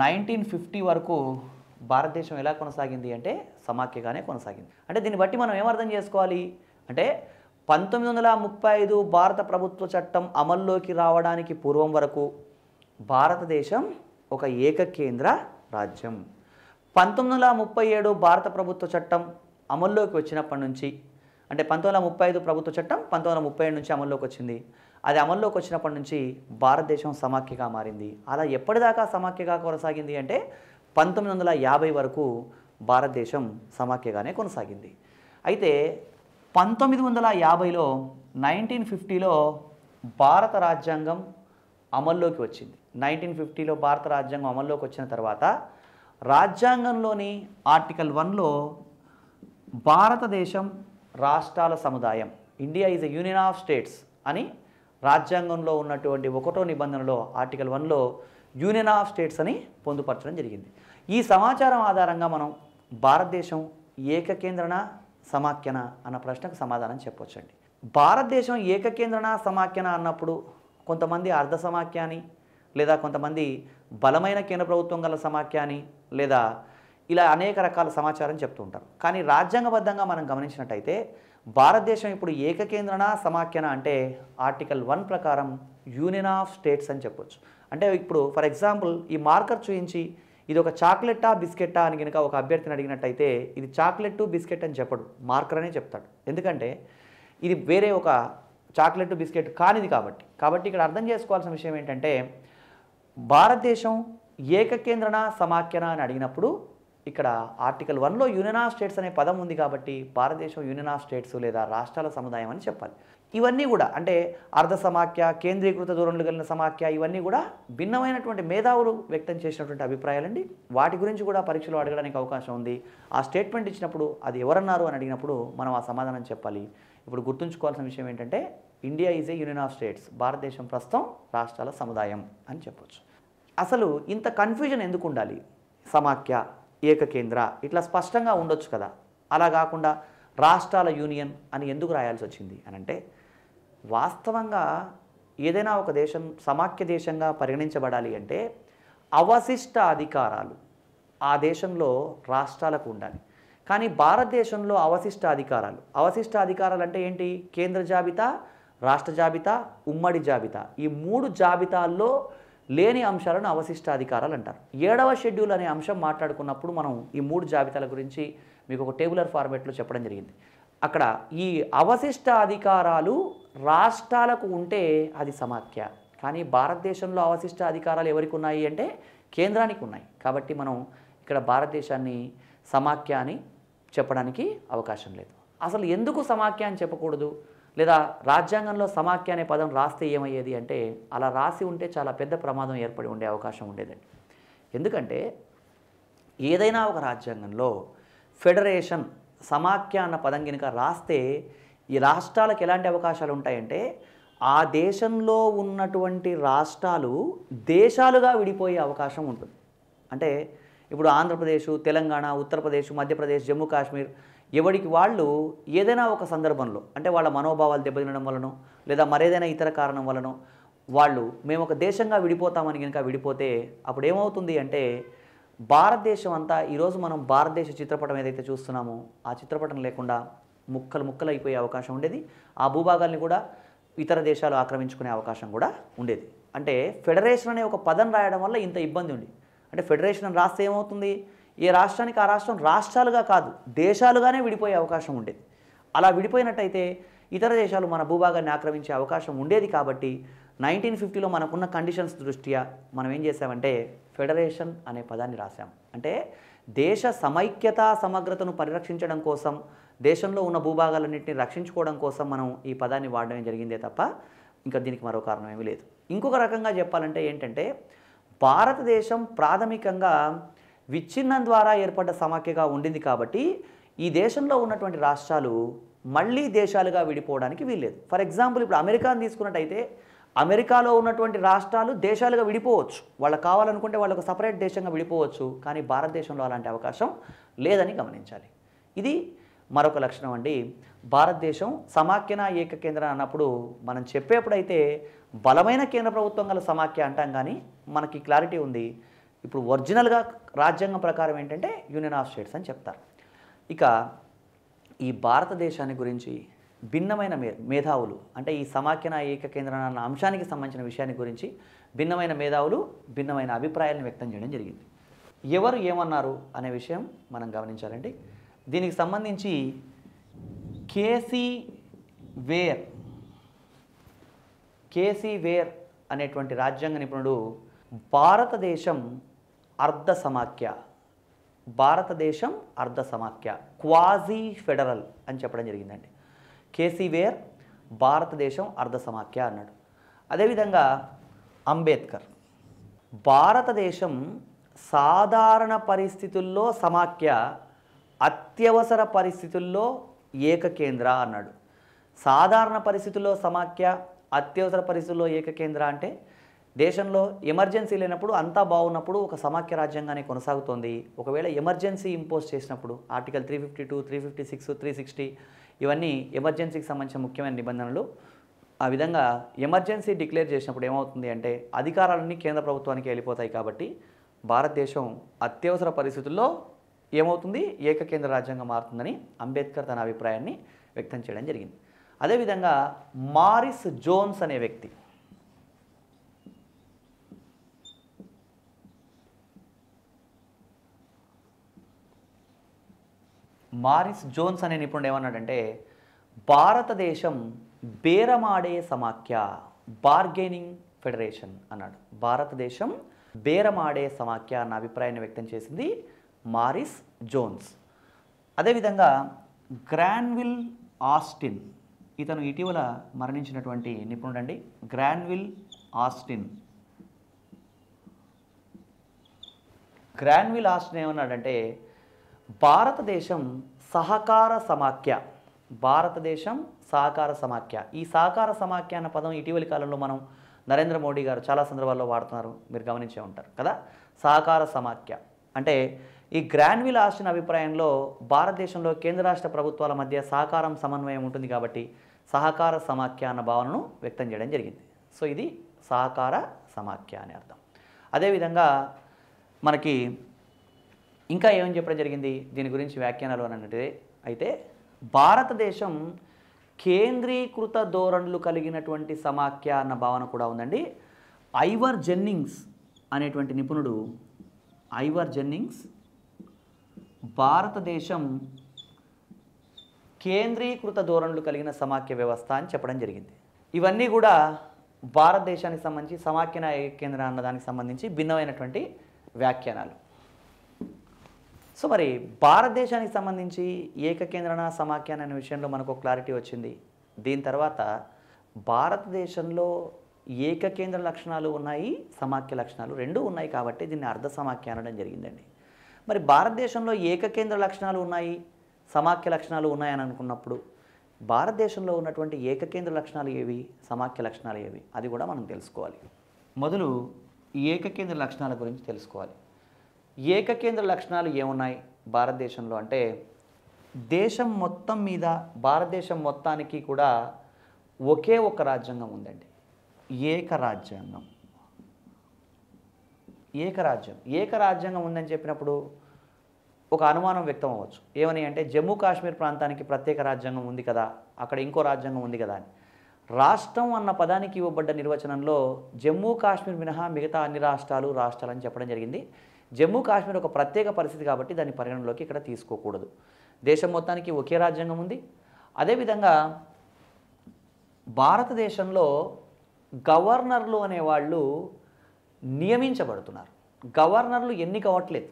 1950 వరకు భారతదేశం ఎలా కొనసాగింది అంటే సమాఖ్యగానే కొనసాగింది. అంటే దీన్ని బట్టి మనం ఏమర్థం చేసుకోవాలి అంటే 1935 భారత ప్రభుత్వ చట్టం అమల్లోకి రావడానికి పూర్వం వరకు భారతదేశం ఒక ఏకకేంద్ర రాజ్యం. 1937 భారత ప్రభుత్వ చట్టం అమల్లోకి వచ్చినప్పటి నుంచి, అంటే 1935 ప్రభుత్వ చట్టం 1937 నుంచి అమల్లోకి వచ్చింది. అది అమల్లోకి వచ్చినప్పటి నుంచి భారతదేశం సమాఖ్యగా మారింది. అలా ఎప్పటిదాకా సమాఖ్యగా కొనసాగింది అంటే 1950 వరకు భారతదేశం సమాఖ్యగానే కొనసాగింది. అయితే 1950లో 1950లో భారత రాజ్యాంగం అమల్లోకి వచ్చింది. 1950లో భారత రాజ్యాంగం అమల్లోకి వచ్చిన తర్వాత రాజ్యాంగంలోని ఆర్టికల్ 1లో భారతదేశం రాష్ట్రాల సముదాయం, India is a union of states అని రాజ్యాంగంలో ఉన్నటువంటి 1వ నిబంధనలో ఆర్టికల్ 1లో యూనియన్ ఆఫ్ స్టేట్స్ అని పొందుపరచడం జరిగింది. ఈ సమాచారం ఆధారంగా మనం భారతదేశం ఏకకేంద్రన సమాఖ్యన అన్న ప్రశ్నకు సమాధానం చెప్పవచ్చండి. భారతదేశం ఏకకేంద్రన సమాఖ్యన అన్నప్పుడు కొంతమంది అర్ధ సమాఖ్య అని, లేదా కొంతమంది బలమైన కేంద్ర ప్రభుత్వం గల సమాఖ్య అని, లేదా ఇలా అనేక రకాల సమాచారం చెప్తూ ఉంటారు. కానీ రాజ్యాంగబద్ధంగా మనం గమనించినట్టయితే భారతదేశం ఇప్పుడు ఏకకేంద్రన సమాఖ్యన అంటే ఆర్టికల్ 1 ప్రకారం యూనియన్ ఆఫ్ స్టేట్స్ అని చెప్పొచ్చు. అంటే ఇప్పుడు ఫర్ ఎగ్జాంపుల్ ఈ మార్కర్ చూపించి ఇది ఒక చాక్లెట్టా బిస్కెట్టా అని కనుక ఒక అభ్యర్థిని అడిగినట్టయితే ఇది చాక్లెట్ బిస్కెట్ అని చెప్పడు, మార్కర్ అనే చెప్తాడు. ఎందుకంటే ఇది వేరే ఒక చాక్లెట్ బిస్కెట్ కానిది కాబట్టి ఇక్కడ అర్థం చేసుకోవాల్సిన విషయం ఏంటంటే భారతదేశం ఏకకేంద్రన సమాఖ్యన అని అడిగినప్పుడు ఇక్కడ ఆర్టికల్ 1లో యూనియన్ ఆఫ్ స్టేట్స్ అనే పదం ఉంది కాబట్టి భారతదేశం యూనియన్ ఆఫ్ స్టేట్స్ లేదా రాష్ట్రాల సముదాయం అని చెప్పాలి. ఇవన్నీ కూడా అంటే అర్ధ సమాఖ్య, కేంద్రీకృత ధోరణులు కలిగిన సమాఖ్య, ఇవన్నీ కూడా భిన్నమైనటువంటి మేధావులు వ్యక్తం చేసినటువంటి అభిప్రాయాలండి. వాటి గురించి కూడా పరీక్షలో అడగడానికి అవకాశం ఉంది. ఆ స్టేట్మెంట్ ఇచ్చినప్పుడు అది ఎవరన్నారు అని అడిగినప్పుడు మనం ఆ సమాధానం చెప్పాలి. ఇప్పుడు గుర్తుంచుకోవాల్సిన విషయం ఏంటంటే India is A union of states, భారతదేశం ప్రస్తుతం రాష్ట్రాల సముదాయం అని చెప్పొచ్చు. అసలు ఇంత కన్ఫ్యూజన్ ఎందుకు ఉండాలి? సమాఖ్య, ఏకకేంద్ర ఇట్లా స్పష్టంగా ఉండొచ్చు కదా, అలా కాకుండా రాష్ట్రాల యూనియన్ అని ఎందుకు రాయాల్సి వచ్చింది అని అంటే వాస్తవంగా ఏదైనా ఒక దేశం సమాఖ్య దేశంగా పరిగణించబడాలి అంటే అవశిష్ట అధికారాలు ఆ దేశంలో రాష్ట్రాలకు ఉండాలి. కానీ భారతదేశంలో అవశిష్ట అధికారాలు అంటే ఏంటి? కేంద్ర జాబితా, రాష్ట్ర జాబితా, ఉమ్మడి జాబితా, ఈ 3 జాబితాల్లో లేని అంశాలను అవశిష్ట అధికారాలు అంటారు. 7వ షెడ్యూల్ అనే అంశం మాట్లాడుకున్నప్పుడు మనం ఈ 3 జాబితాల గురించి మీకు ఒక టేబులర్ ఫార్మాట్లో చెప్పడం జరిగింది. అక్కడ ఈ అవశిష్ట అధికారాలు రాష్ట్రాలకు ఉంటే అది సమాఖ్య. కానీ భారతదేశంలో అవశిష్ట అధికారాలు ఎవరికి ఉన్నాయి అంటే కేంద్రానికి ఉన్నాయి. కాబట్టి మనం ఇక్కడ భారతదేశాన్ని సమాఖ్య అని చెప్పడానికి అవకాశం లేదు. అసలు ఎందుకు సమాఖ్య అని చెప్పకూడదు? లేదా రాజ్యాంగంలో సమాఖ్య అనే పదం రాస్తే ఏమయ్యేది అంటే అలా రాసి ఉంటే చాలా పెద్ద ప్రమాదం ఏర్పడి ఉండే అవకాశం ఉండేదండి. ఎందుకంటే ఏదైనా ఒక రాజ్యాంగంలో ఫెడరేషన్, సమాఖ్య అన్న పదం కనుక రాస్తే ఈ రాష్ట్రాలకు ఎలాంటి అవకాశాలు ఉంటాయంటే ఆ దేశంలో ఉన్నటువంటి రాష్ట్రాలు దేశాలుగా విడిపోయే అవకాశం ఉంటుంది. అంటే ఇప్పుడు ఆంధ్రప్రదేశ్, తెలంగాణ, ఉత్తరప్రదేశ్, మధ్యప్రదేశ్, జమ్మూ కాశ్మీర్ ఎవరికి వాళ్ళు ఏదైనా ఒక సందర్భంలో అంటే వాళ్ళ మనోభావాలు దెబ్బతినడం వలనో లేదా మరేదైనా ఇతర కారణం వలనో వాళ్ళు మేము ఒక దేశంగా విడిపోతామని కనుక విడిపోతే అప్పుడు ఏమవుతుంది అంటే భారతదేశం అంతా ఈరోజు మనం భారతదేశ చిత్రపటం ఏదైతే చూస్తున్నామో ఆ చిత్రపటం లేకుండా ముక్కలు అయిపోయే అవకాశం ఉండేది. ఆ భూభాగాల్ని కూడా ఇతర దేశాలు ఆక్రమించుకునే అవకాశం కూడా ఉండేది. అంటే ఫెడరేషన్ అనే ఒక పదం రాయడం వల్ల ఇంత ఇబ్బంది ఉంది. అంటే ఫెడరేషన్ అని రాస్తే ఏమవుతుంది? ఏ రాష్ట్రానికి ఆ రాష్ట్రం రాష్ట్రాలుగా కాదు దేశాలుగానే విడిపోయే అవకాశం ఉండేది. అలా విడిపోయినట్టయితే ఇతర దేశాలు మన భూభాగాన్ని ఆక్రమించే అవకాశం ఉండేది. కాబట్టి 1950లో మనకున్న కండిషన్స్ దృష్ట్యా మనం ఏం చేసామంటే ఫెడరేషన్ అనే పదాన్ని రాసాం. అంటే దేశ సమైక్యత, సమగ్రతను పరిరక్షించడం కోసం, దేశంలో ఉన్న భూభాగాలన్నింటినీ రక్షించుకోవడం కోసం మనం ఈ పదాన్ని వాడడమే జరిగిందే తప్ప ఇంకా దీనికి మరో కారణం ఏమీ లేదు. ఇంకొక రకంగా చెప్పాలంటే ఏంటంటే భారతదేశం ప్రాథమికంగా విచ్ఛిన్నం ద్వారా ఏర్పడ్డ సమాఖ్యగా ఉండింది. కాబట్టి ఈ దేశంలో ఉన్నటువంటి రాష్ట్రాలు మళ్ళీ దేశాలుగా విడిపోవడానికి వీల్లేదు. ఫర్ ఎగ్జాంపుల్ ఇప్పుడు అమెరికాను తీసుకున్నట్టయితే అమెరికాలో ఉన్నటువంటి రాష్ట్రాలు దేశాలుగా విడిపోవచ్చు, వాళ్ళకి కావాలనుకుంటే వాళ్ళకు సపరేట్ దేశంగా విడిపోవచ్చు. కానీ భారతదేశంలో అలాంటి అవకాశం లేదని గమనించాలి. ఇది మరొక లక్షణం అండి. భారతదేశం సమాఖ్యన, ఏకకేంద్ర అన్నప్పుడు మనం చెప్పేప్పుడైతే బలమైన కేంద్ర ప్రభుత్వం గల సమాఖ్య అంటాం, కానీ మనకి క్లారిటీ ఉంది. ఇప్పుడు ఒరిజినల్గా రాజ్యాంగం ప్రకారం ఏంటంటే యూనియన్ ఆఫ్ స్టేట్స్ అని చెప్తారు. ఇక ఈ భారతదేశాన్ని గురించి భిన్నమైన మేధావులు అంటే ఈ సమాఖ్యన ఏకకేంద్ర అన్న అంశానికి సంబంధించిన విషయాన్ని గురించి భిన్నమైన మేధావులు భిన్నమైన అభిప్రాయాలను వ్యక్తం చేయడం జరిగింది. ఎవరు ఏమన్నారు అనే విషయం మనం గమనించాలండి. దీనికి సంబంధించి కేసీ వేర్ అనేటువంటి రాజ్యాంగ నిపుణుడు భారతదేశం అర్ధ సమాఖ్య క్వాజీ ఫెడరల్ అని చెప్పడం జరిగిందండి. కేసీ వేర్ భారతదేశం అర్ధ సమాఖ్య అన్నాడు. అదేవిధంగా అంబేద్కర్ భారతదేశం సాధారణ పరిస్థితుల్లో సమాఖ్య, అత్యవసర పరిస్థితుల్లో ఏకకేంద్ర అన్నాడు. సాధారణ పరిస్థితుల్లో సమాఖ్య, అత్యవసర పరిస్థితుల్లో ఏకకేంద్ర అంటే దేశంలో ఎమర్జెన్సీ లేనప్పుడు అంతా బాగున్నప్పుడు ఒక సమాఖ్య రాజ్యాంగాన్ని కొనసాగుతోంది. ఒకవేళ ఎమర్జెన్సీ ఇంపోజ్ చేసినప్పుడు ఆర్టికల్ 352, 356, 360 ఇవన్నీ ఎమర్జెన్సీకి సంబంధించిన ముఖ్యమైన నిబంధనలు. ఆ విధంగా ఎమర్జెన్సీ డిక్లేర్ చేసినప్పుడు ఏమవుతుంది అంటే అధికారాలన్నీ కేంద్ర ప్రభుత్వానికి వెళ్ళిపోతాయి. కాబట్టి భారతదేశం అత్యవసర పరిస్థితుల్లో ఏమవుతుంది, ఏకకేంద్ర రాజ్యాంగం మారుతుందని అంబేద్కర్ తన అభిప్రాయాన్ని వ్యక్తం చేయడం జరిగింది. అదేవిధంగా మారిస్ జోన్స్ అనే వ్యక్తి అనే నిపుణుడు ఏమన్నాడంటే భారతదేశం బేరమాడే సమాఖ్య, బార్గెనింగ్ ఫెడరేషన్ అన్నాడు. భారతదేశం బేరమాడే సమాఖ్య అన్న అభిప్రాయాన్ని వ్యక్తం చేసింది మారిస్ జోన్స్. అదేవిధంగా గ్రాన్విల్ ఆస్టిన్, ఇతను ఇటీవల మరణించినటువంటి నిపుణుడు అండి. గ్రాన్విల్ ఆస్టిన్ ఏమన్నాడంటే భారతదేశం సహకార సమాఖ్య, ఈ సహకార సమాఖ్య అన్న పదం ఇటీవలి కాలంలో మనం నరేంద్ర మోడీ గారు చాలా సందర్భాల్లో వాడుతున్నారు, మీరు గమనించే ఉంటారు కదా. సహకార సమాఖ్య అంటే ఈ గ్రాన్విల్ ఆస్టిన్ అభిప్రాయంలో భారతదేశంలో కేంద్ర రాష్ట్ర ప్రభుత్వాల మధ్య సహకారం సమన్వయం ఉంటుంది కాబట్టి సహకార సమాఖ్య అన్న భావనను వ్యక్తం చేయడం జరిగింది. సో ఇది సహకార సమాఖ్య అని అర్థం. అదేవిధంగా మనకి ఇంకా ఏమని చెప్పడం జరిగింది దీని గురించి వ్యాఖ్యానాలు అని అయితే భారతదేశం కేంద్రీకృత ధోరణులు కలిగినటువంటి సమాఖ్య అన్న భావన కూడా ఉందండి. ఐవర్ జెన్నింగ్స్ అనేటువంటి నిపుణుడు భారతదేశం కేంద్రీకృత ధోరణులు కలిగిన సమాఖ్య వ్యవస్థ అని చెప్పడం జరిగింది. ఇవన్నీ కూడా భారతదేశానికి సంబంధించి సమాఖ్యన ఏకకేంద్ర అన్నదానికి సంబంధించి భిన్నమైనటువంటి వ్యాఖ్యానాలు. సో మరి భారతదేశానికి సంబంధించి ఏకకేంద్రన సమాఖ్య అనే విషయంలో మనకు క్లారిటీ వచ్చింది. దీని తర్వాత భారతదేశంలో ఏకకేంద్ర లక్షణాలు ఉన్నాయి, సమాఖ్య లక్షణాలు రెండూ ఉన్నాయి కాబట్టి దీన్ని అర్ధ సమాఖ్య అనడం జరిగిందండి. మరి భారతదేశంలో ఏకకేంద్ర లక్షణాలు ఉన్నాయి, సమాఖ్య లక్షణాలు ఉన్నాయని అనుకున్నప్పుడు భారతదేశంలో ఉన్నటువంటి ఏకకేంద్ర లక్షణాలు ఏవి, సమాఖ్య లక్షణాలు ఏవి, అది కూడా మనం తెలుసుకోవాలి. మొదలు ఏకకేంద్ర లక్షణాల గురించి తెలుసుకోవాలి. ఏకకేంద్ర లక్షణాలు ఏమున్నాయి భారతదేశంలో అంటే దేశం మొత్తం మీద భారతదేశం మొత్తానికి కూడా ఒకే ఒక రాజ్యాంగం ఉందండి, ఏకరాజ్యాంగం ఉందని చెప్పినప్పుడు ఒక అనుమానం వ్యక్తం అవ్వచ్చు. ఏమని అంటే జమ్మూ కాశ్మీర్ ప్రాంతానికి ప్రత్యేక రాజ్యాంగం ఉంది కదా, అక్కడ ఇంకో రాజ్యాంగం ఉంది కదా అని. రాష్ట్రం అన్న పదానికి ఇవ్వబడ్డ నిర్వచనంలో జమ్మూ కాశ్మీర్ మినహా మిగతా అన్ని రాష్ట్రాలు అని చెప్పడం జరిగింది. జమ్మూ కాశ్మీర్ ఒక ప్రత్యేక పరిస్థితి కాబట్టి దాన్ని పరిగణలోకి ఇక్కడ తీసుకోకూడదు. దేశం మొత్తానికి ఒకే రాజ్యాంగం ఉంది. అదేవిధంగా భారతదేశంలో గవర్నర్లు అనేవాళ్ళు నియమించబడుతున్నారు. గవర్నర్లు ఎన్నిక అవ్వట్లేదు.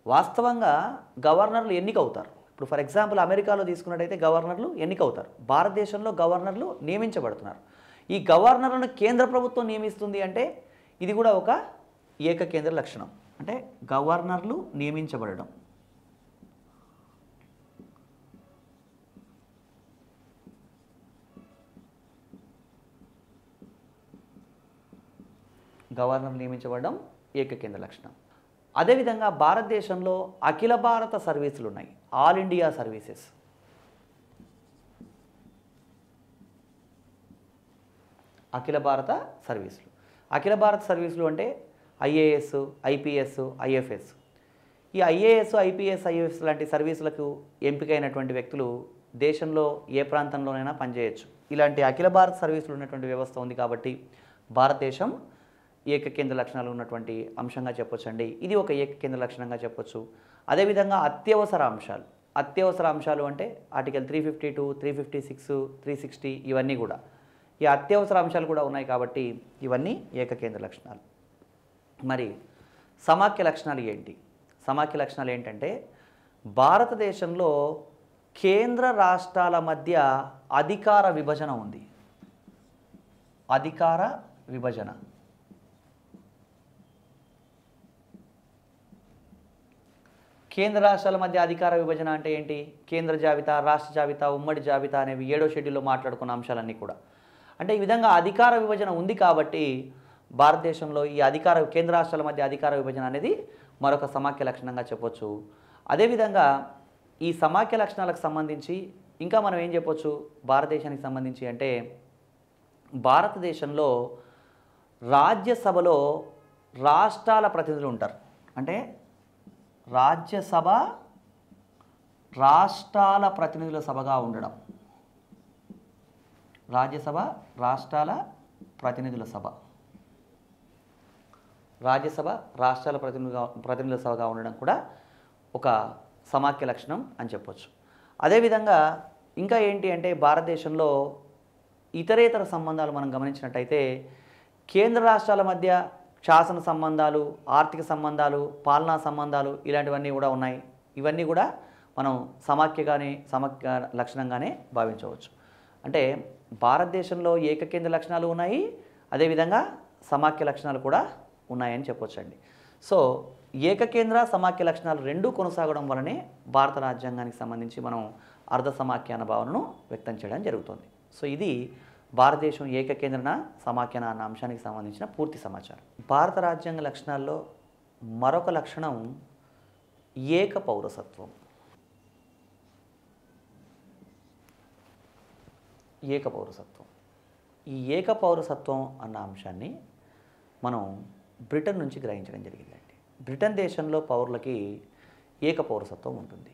వాస్తవంగా గవర్నర్లు ఎన్నిక అవుతారు. ఇప్పుడు ఫర్ ఎగ్జాంపుల్ అమెరికాలో తీసుకున్నట్టయితే గవర్నర్లు ఎన్నిక అవుతారు. భారతదేశంలో గవర్నర్లు నియమించబడుతున్నారు. ఈ గవర్నర్లను కేంద్ర ప్రభుత్వం నియమిస్తుంది అంటే ఇది కూడా ఒక ఏకకేంద్ర లక్షణం. అంటే గవర్నర్లు నియమించబడడం. గవర్నర్ నియమించబడడం ఏకకేంద్ర లక్షణం. అదేవిధంగా భారతదేశంలో అఖిల భారత సర్వీసులు ఉన్నాయి, ఆల్ ఇండియా సర్వీసెస్. అఖిల భారత సర్వీసులు అంటే ఐఏఎస్, ఐపీఎస్, ఐఎఫ్ఎస్. ఈ ఐఏఎస్, ఐపీఎస్, ఐఎఫ్ఎస్ లాంటి సర్వీసులకు ఎంపికైనటువంటి వ్యక్తులు దేశంలో ఏ ప్రాంతంలోనైనా పనిచేయచ్చు. ఇలాంటి అఖిల భారత సర్వీసులు ఉన్నటువంటి వ్యవస్థ ఉంది కాబట్టి భారతదేశం ఏకకేంద్ర లక్షణాలు ఉన్నటువంటి అంశంగా చెప్పొచ్చండి. ఇది ఒక ఏకకేంద్ర లక్షణంగా చెప్పొచ్చు. అదేవిధంగా అత్యవసర అంశాలు అంటే ఆర్టికల్ 352, 356, 360 ఇవన్నీ కూడా ఈ అత్యవసర అంశాలు కూడా ఉన్నాయి కాబట్టి ఇవన్నీ ఏకకేంద్ర లక్షణాలు. మరి సమాఖ్య లక్షణాలు ఏంటి? సమాఖ్య లక్షణాలు ఏంటంటే భారతదేశంలో కేంద్ర రాష్ట్రాల మధ్య అధికార విభజన ఉంది. అధికార విభజన. కేంద్ర రాష్ట్రాల మధ్య అధికార విభజన అంటే ఏంటి? కేంద్ర జాబితా, రాష్ట్ర జాబితా, ఉమ్మడి జాబితా అనేవి 7వ షెడ్యూల్లో మాట్లాడుకున్న అంశాలన్నీ కూడా. అంటే ఈ విధంగా అధికార విభజన ఉంది కాబట్టి భారతదేశంలో ఈ కేంద్ర రాష్ట్రాల మధ్య అధికార విభజన అనేది మరొక సమాఖ్య లక్షణంగా చెప్పొచ్చు. అదేవిధంగా ఈ సమాఖ్య లక్షణాలకు సంబంధించి ఇంకా మనం ఏం చెప్పొచ్చు భారతదేశానికి సంబంధించి అంటే భారతదేశంలో రాజ్యసభలో రాష్ట్రాల ప్రతినిధులు ఉంటారు. అంటే రాజ్యసభ రాష్ట్రాల ప్రతినిధుల సభగా ఉండడం. రాజ్యసభ రాష్ట్రాల ప్రతినిధుల సభ. రాజ్యసభ రాష్ట్రాల ప్రతినిధుల సభగా ఉండడం కూడా ఒక సమాఖ్య లక్షణం అని చెప్పొచ్చు. అదేవిధంగా ఇంకా ఏంటి అంటే భారతదేశంలో ఇతరేతర సంబంధాలు మనం గమనించినట్టయితే కేంద్ర రాష్ట్రాల మధ్య శాసన సంబంధాలు, ఆర్థిక సంబంధాలు, పాలనా సంబంధాలు ఇలాంటివన్నీ కూడా ఉన్నాయి. ఇవన్నీ కూడా మనం సమాఖ్య లక్షణంగానే భావించవచ్చు. అంటే భారతదేశంలో ఏకకేంద్ర లక్షణాలు ఉన్నాయి, అదేవిధంగా సమాఖ్య లక్షణాలు కూడా ఉన్నాయని చెప్పొచ్చండి. సో ఏకకేంద్ర సమాఖ్య లక్షణాలు రెండూ కొనసాగడం వలనే భారత రాజ్యాంగానికి సంబంధించి మనం అర్ధ సమాఖ్య అన్న భావనను వ్యక్తం చేయడం జరుగుతుంది. సో ఇది భారతదేశం ఏకకేంద్రన సమాఖ్యన అన్న అంశానికి సంబంధించిన పూర్తి సమాచారం. భారత రాజ్యాంగ లక్షణాల్లో మరొక లక్షణం ఏక పౌరసత్వం. ఏక పౌరసత్వం. ఈ ఏక పౌరసత్వం అన్న అంశాన్ని మనం బ్రిటన్ నుంచి గ్రహించడం జరిగిందండి. బ్రిటన్ దేశంలో పౌరులకి ఏక పౌరసత్వం ఉంటుంది.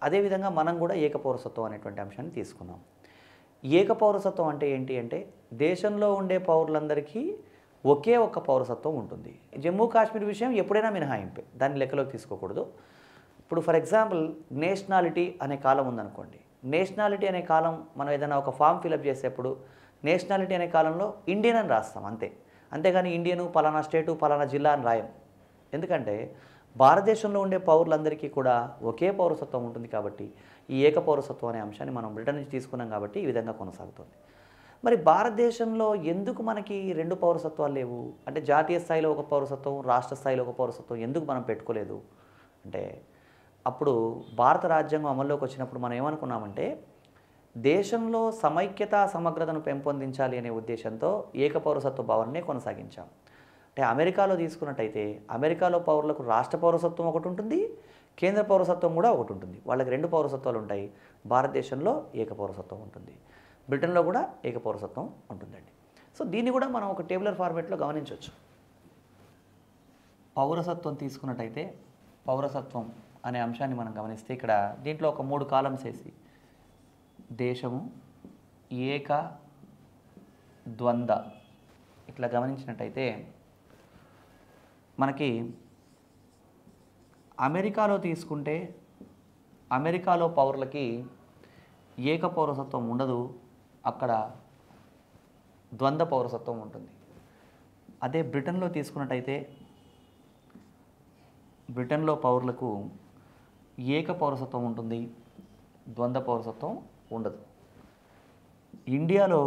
అదేవిధంగా మనం కూడా ఏక పౌరసత్వం అనేటువంటి అంశాన్ని తీసుకున్నాం. ఏక పౌరసత్వం అంటే ఏంటి అంటే దేశంలో ఉండే పౌరులందరికీ ఒకే ఒక్క పౌరసత్వం ఉంటుంది. జమ్మూ కాశ్మీర్ విషయం ఎప్పుడైనా మినహాయింపే, దాన్ని లెక్కలోకి తీసుకోకూడదు. ఇప్పుడు ఫర్ ఎగ్జాంపుల్ నేషనాలిటీ అనే కాలం ఉందనుకోండి. నేషనాలిటీ అనే కాలం మనం ఏదైనా ఒక ఫామ్ ఫిలప్ చేసేప్పుడు నేషనాలిటీ అనే కాలంలో ఇండియన్ అని రాస్తాం అంతే. అంతేగాని ఇండియను పలానా స్టేటు పలానా జిల్లా అని రాయం. ఎందుకంటే భారతదేశంలో ఉండే పౌరులందరికీ కూడా ఒకే పౌరసత్వం ఉంటుంది కాబట్టి ఈ ఏక పౌరసత్వం అనే అంశాన్ని మనం బ్రిటన్ నుంచి తీసుకున్నాం కాబట్టి ఈ విధంగా కొనసాగుతుంది. మరి భారతదేశంలో ఎందుకు మనకి రెండు పౌరసత్వాలు లేవు అంటే జాతీయ స్థాయిలో ఒక పౌరసత్వం, రాష్ట్ర స్థాయిలో ఒక పౌరసత్వం ఎందుకు మనం పెట్టుకోలేదు అంటే అప్పుడు భారత రాజ్యాంగం అమల్లోకి వచ్చినప్పుడు మనం ఏమనుకున్నామంటే దేశంలో సమైక్యత సమగ్రతను పెంపొందించాలి అనే ఉద్దేశంతో ఏక పౌరసత్వ భావననే కొనసాగించాం. అంటే అమెరికాలో తీసుకున్నట్టయితే అమెరికాలో పౌరులకు రాష్ట్ర పౌరసత్వం ఒకటి ఉంటుంది, కేంద్ర పౌరసత్వం కూడా ఒకటి ఉంటుంది. వాళ్ళకి రెండు పౌరసత్వాలు ఉంటాయి. భారతదేశంలో ఏక పౌరసత్వం ఉంటుంది, బ్రిటన్లో కూడా ఏక పౌరసత్వం ఉంటుందండి. సో దీన్ని కూడా మనం ఒక టేబులర్ ఫార్మేట్లో గమనించవచ్చు. పౌరసత్వం తీసుకున్నట్టయితే పౌరసత్వం అనే అంశాన్ని మనం గమనిస్తే ఇక్కడ దీంట్లో ఒక 3 కాలమ్స్ వేసి దేశము, ఏక, ద్వంద్వ ఇట్లా గమనించినట్టయితే మనకి అమెరికాలో తీసుకుంటే అమెరికాలో పౌరులకి ఏక పౌరసత్వం ఉండదు, అక్కడ ద్వంద్వ పౌరసత్వం ఉంటుంది. అదే బ్రిటన్లో తీసుకున్నట్టయితే బ్రిటన్లో పౌరులకు ఏక పౌరసత్వం ఉంటుంది, ద్వంద్వ పౌరసత్వం ఉండదు. ఇండియాలో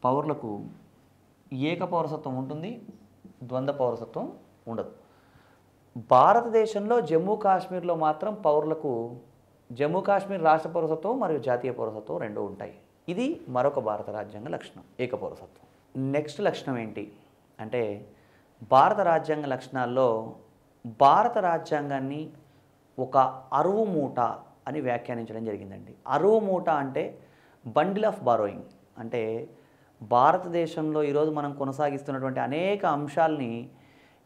పౌరులకు ఏక పౌరసత్వం ఉంటుంది, ద్వంద్వ పౌరసత్వం ఉండదు. భారతదేశంలో జమ్మూ కాశ్మీర్లో మాత్రం పౌరులకు జమ్మూ కాశ్మీర్ రాష్ట్ర పౌరసత్వం మరియు జాతీయ పౌరసత్వం రెండూ ఉంటాయి. ఇది మరొక భారత రాజ్యాంగ లక్షణం, ఏక పౌరసత్వం. నెక్స్ట్ లక్షణం ఏంటి అంటే భారత రాజ్యాంగ లక్షణాల్లో భారత రాజ్యాంగాన్ని ఒక అరువు మూట అని వ్యాఖ్యానించడం జరిగిందండి. అరువు మూట అంటే బండిల్ ఆఫ్ బారోయింగ్. అంటే భారతదేశంలో ఈరోజు మనం కొనసాగిస్తున్నటువంటి అనేక అంశాలని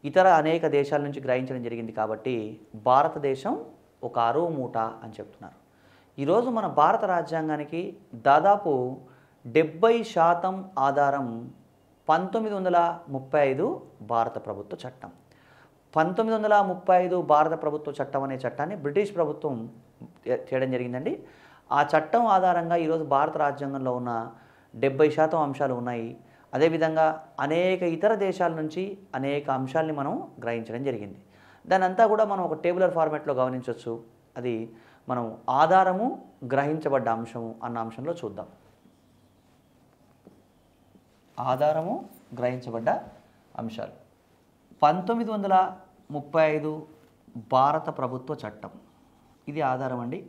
ఇతర అనేక దేశాల నుంచి గ్రహించడం జరిగింది కాబట్టి భారతదేశం ఒక అరువు మూట అని చెప్తున్నారు. ఈరోజు మన భారత రాజ్యాంగానికి దాదాపు 70% ఆధారం 1935 భారత ప్రభుత్వ చట్టం. 1935 భారత ప్రభుత్వ చట్టం అనే చట్టాన్ని బ్రిటిష్ ప్రభుత్వం చేయడం జరిగిందండి. ఆ చట్టం ఆధారంగా ఈరోజు భారత రాజ్యాంగంలో ఉన్న 70% అంశాలు ఉన్నాయి. అదేవిధంగా అనేక ఇతర దేశాల నుంచి అనేక అంశాలని మనం గ్రహించడం జరిగింది. దాని అంతా కూడా మనం ఒక టేబులర్ ఫార్మాట్లో గమనించవచ్చు. అది మనం ఆధారము, గ్రహించబడ్డ అంశము అన్న అంశంలో చూద్దాం. ఆధారము, గ్రహించబడ్డ అంశాలు. 1935 భారత ప్రభుత్వ చట్టం, ఇది ఆధారం అండి.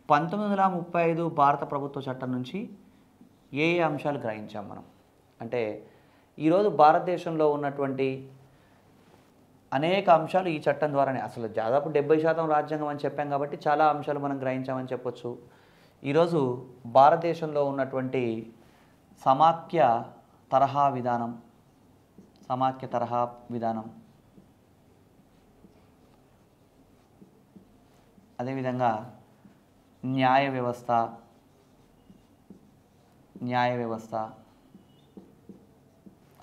1935 భారత ప్రభుత్వ చట్టం నుంచి ఏ ఏ అంశాలు గ్రహించాం మనం అంటే, ఈరోజు భారతదేశంలో ఉన్నటువంటి అనేక అంశాలు ఈ చట్టం ద్వారానే, అసలు దాదాపు 70% రాజ్యాంగం అని చెప్పాం కాబట్టి చాలా అంశాలు మనం గ్రహించామని చెప్పొచ్చు. ఈరోజు భారతదేశంలో ఉన్నటువంటి సమాఖ్య తరహా విధానం, అదేవిధంగా న్యాయ వ్యవస్థ,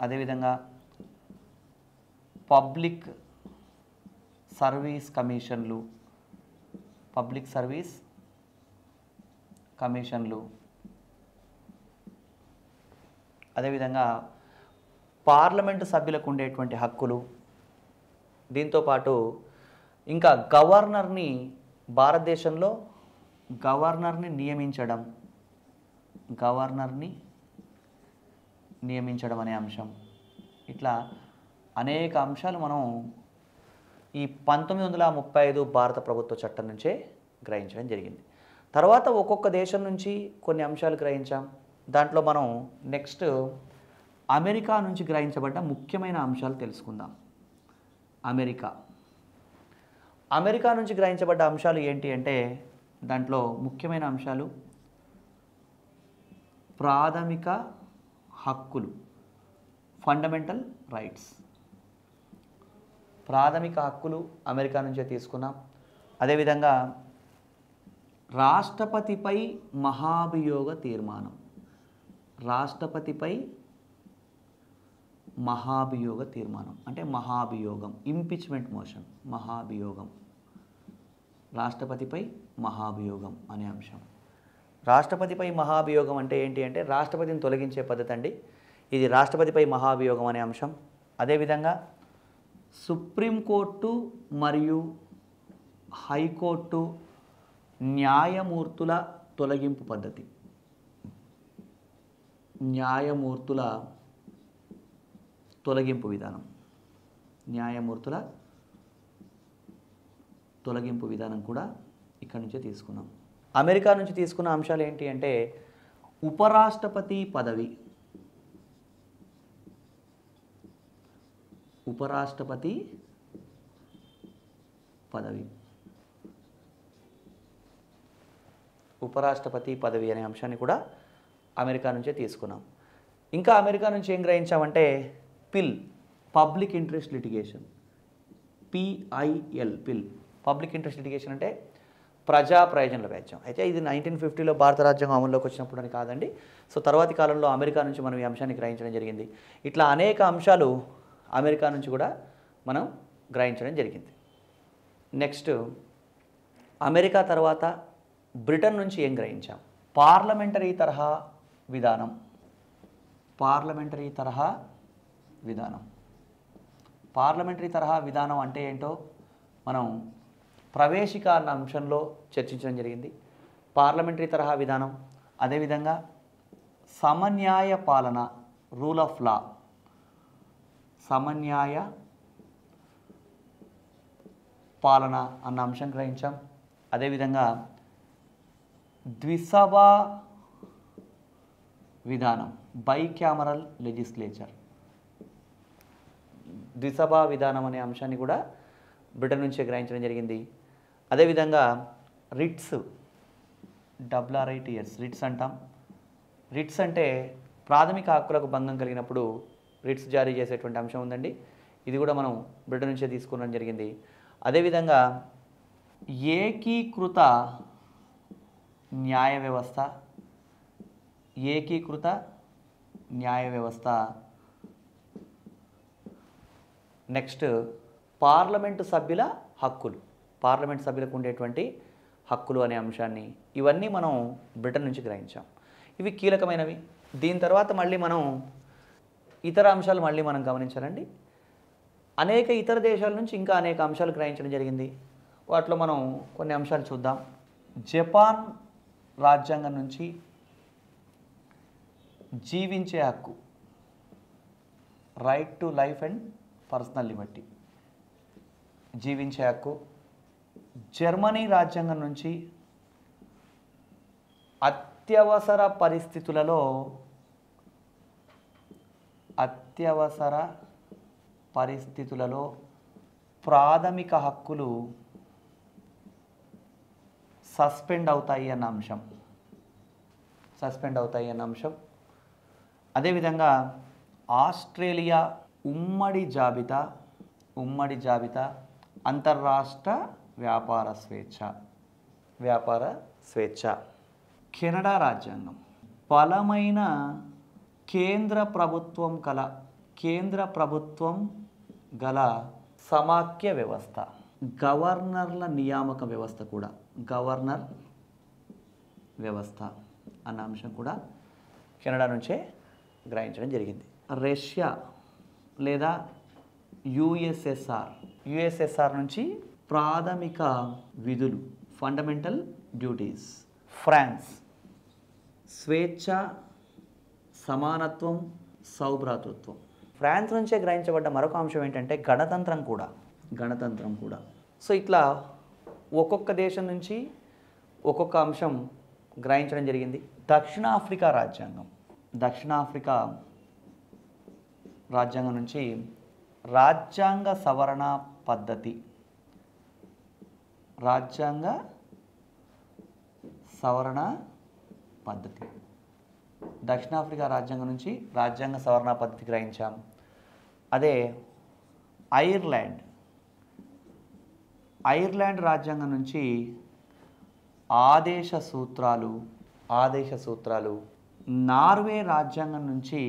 అదేవిధంగా పబ్లిక్ సర్వీస్ కమిషన్లు, అదేవిధంగా పార్లమెంటు సభ్యులకు ఉండేటువంటి హక్కులు, దీంతోపాటు ఇంకా భారతదేశంలో గవర్నర్ని నియమించడం అనే అంశం. ఇట్లా అనేక అంశాలు మనం ఈ 1935 భారత ప్రభుత్వ చట్టం నుంచే గ్రహించడం జరిగింది. తర్వాత ఒక్కొక్క దేశం నుంచి కొన్ని అంశాలు గ్రహించాం. దాంట్లో మనం నెక్స్ట్ అమెరికా నుంచి గ్రహించబడ్డ ముఖ్యమైన అంశాలు తెలుసుకుందాం. అమెరికా నుంచి గ్రహించబడ్డ అంశాలు ఏంటి అంటే, దాంట్లో ముఖ్యమైన అంశాలు ప్రాథమిక హక్కులు, ఫండమెంటల్ రైట్స్. ప్రాథమిక హక్కులు అమెరికా నుంచే తీసుకున్నాం. అదేవిధంగా రాష్ట్రపతిపై మహాభియోగ తీర్మానం, అంటే మహాభియోగం, ఇంపీచ్మెంట్ మోషన్, రాష్ట్రపతిపై మహాభియోగం అనే అంశం. రాష్ట్రపతిపై మహాభియోగం అంటే ఏంటి అంటే, రాష్ట్రపతిని తొలగించే పద్ధతి అండి ఇది, రాష్ట్రపతిపై మహాభియోగం అనే అంశం. అదేవిధంగా సుప్రీంకోర్టు మరియు హైకోర్టు న్యాయమూర్తుల తొలగింపు పద్ధతి, న్యాయమూర్తుల తొలగింపు విధానం కూడా ఇక్కడి నుంచే తీసుకున్నాం. అమెరికా నుంచి తీసుకున్న అంశాలు ఏంటి అంటే, ఉపరాష్ట్రపతి పదవి, అనే అంశాన్ని కూడా అమెరికా నుంచే తీసుకున్నాం. ఇంకా అమెరికా నుంచి ఏం గ్రహించామంటే, పబ్లిక్ ఇంట్రెస్ట్ లిటిగేషన్, పిల్, పబ్లిక్ ఇంట్రెస్ట్ లిటిగేషన్ అంటే ప్రజా ప్రయోజనాల వ్యాజ్యం. అయితే ఇది 1950లో భారత రాజ్యాంగం అమల్లోకి వచ్చినప్పుడు అని కాదండి. సో తర్వాతి కాలంలో అమెరికా నుంచి మనం ఈ అంశాన్ని గ్రహించడం జరిగింది. ఇట్లా అనేక అంశాలు అమెరికా నుంచి కూడా మనం గ్రహించడం జరిగింది. నెక్స్ట్ అమెరికా తర్వాత బ్రిటన్ నుంచి ఏం గ్రహించాం? పార్లమెంటరీ తరహా విధానం అంటే ఏంటో మనం ప్రవేశిక అన్న అంశంలో చర్చించడం జరిగింది. పార్లమెంటరీ తరహా విధానం, అదేవిధంగా సమన్యాయ పాలన, రూల్ ఆఫ్ లా, సమన్యాయ పాలన అన్న అంశం గ్రహించాం. అదేవిధంగా ద్విసభా విధానం, బైక్యామరల్ లెజిస్లేచర్, ద్విసభా విధానం అనే అంశాన్ని కూడా బ్రిటన్ నుంచే గ్రహించడం జరిగింది. అదేవిధంగా రిట్స్, రిట్స్ అంటాం. రిట్స్ అంటే ప్రాథమిక హక్కులకు భంగం కలిగినప్పుడు రిట్స్ జారీ చేసేటువంటి అంశం ఉందండి. ఇది కూడా మనం బ్రిటన్ నుంచే తీసుకోవడం జరిగింది. అదేవిధంగా ఏకీకృత న్యాయ వ్యవస్థ, ఏకీకృత న్యాయ వ్యవస్థ. నెక్స్ట్ పార్లమెంటు సభ్యుల హక్కులు, పార్లమెంట్ సభ్యులకు ఉండేటువంటి హక్కులు అనే అంశాన్ని, ఇవన్నీ మనం బ్రిటన్ నుంచి గ్రహించాం. ఇవి కీలకమైనవి. దీని తర్వాత మళ్ళీ మనం ఇతర అంశాలు మళ్ళీ మనం గమనించాలండి. అనేక ఇతర దేశాల నుంచి ఇంకా అనేక అంశాలు గ్రహించడం జరిగింది. వాటిలో మనం కొన్ని అంశాలు చూద్దాం. జపాన్ రాజ్యాంగం నుంచి జీవించే హక్కు, right to life and personal Liberty, జీవించే హక్కు. జర్మనీ రాజ్యాంగం నుంచి అత్యవసర పరిస్థితులలో ప్రాథమిక హక్కులు సస్పెండ్ అవుతాయి అన్న అంశం. అదేవిధంగా ఆస్ట్రేలియా ఉమ్మడి జాబితా అంతర్రాష్ట్ర వ్యాపార స్వేచ్ఛ. కెనడా రాజ్యాంగం బలమైన కేంద్ర ప్రభుత్వం గల సమాఖ్య వ్యవస్థ, గవర్నర్ల నియామక వ్యవస్థ కూడా, గవర్నర్ వ్యవస్థ అన్న అంశం కూడా కెనడా నుంచే గ్రహించడం జరిగింది. రష్యా లేదా యుఎస్ఎస్ఆర్ నుంచి ప్రాథమిక విధులు, ఫండమెంటల్ డ్యూటీస్. ఫ్రాన్స్ స్వేచ్ఛ, సమానత్వం, సౌభ్రాతృత్వం. ఫ్రాన్స్ నుంచే గ్రహించబడ్డ మరొక అంశం ఏంటంటే గణతంత్రం కూడా. సో ఇట్లా ఒక్కొక్క దేశం నుంచి ఒక్కొక్క అంశం గ్రహించడం జరిగింది. దక్షిణాఫ్రికా రాజ్యాంగం నుంచి రాజ్యాంగ సవరణ పద్ధతి, దక్షిణాఫ్రికా రాజ్యాంగం నుంచి రాజ్యాంగ సవరణ పద్ధతి గ్రహించాం. అదే ఐర్లాండ్ రాజ్యాంగం నుంచి ఆదేశ సూత్రాలు. నార్వే రాజ్యాంగం నుంచి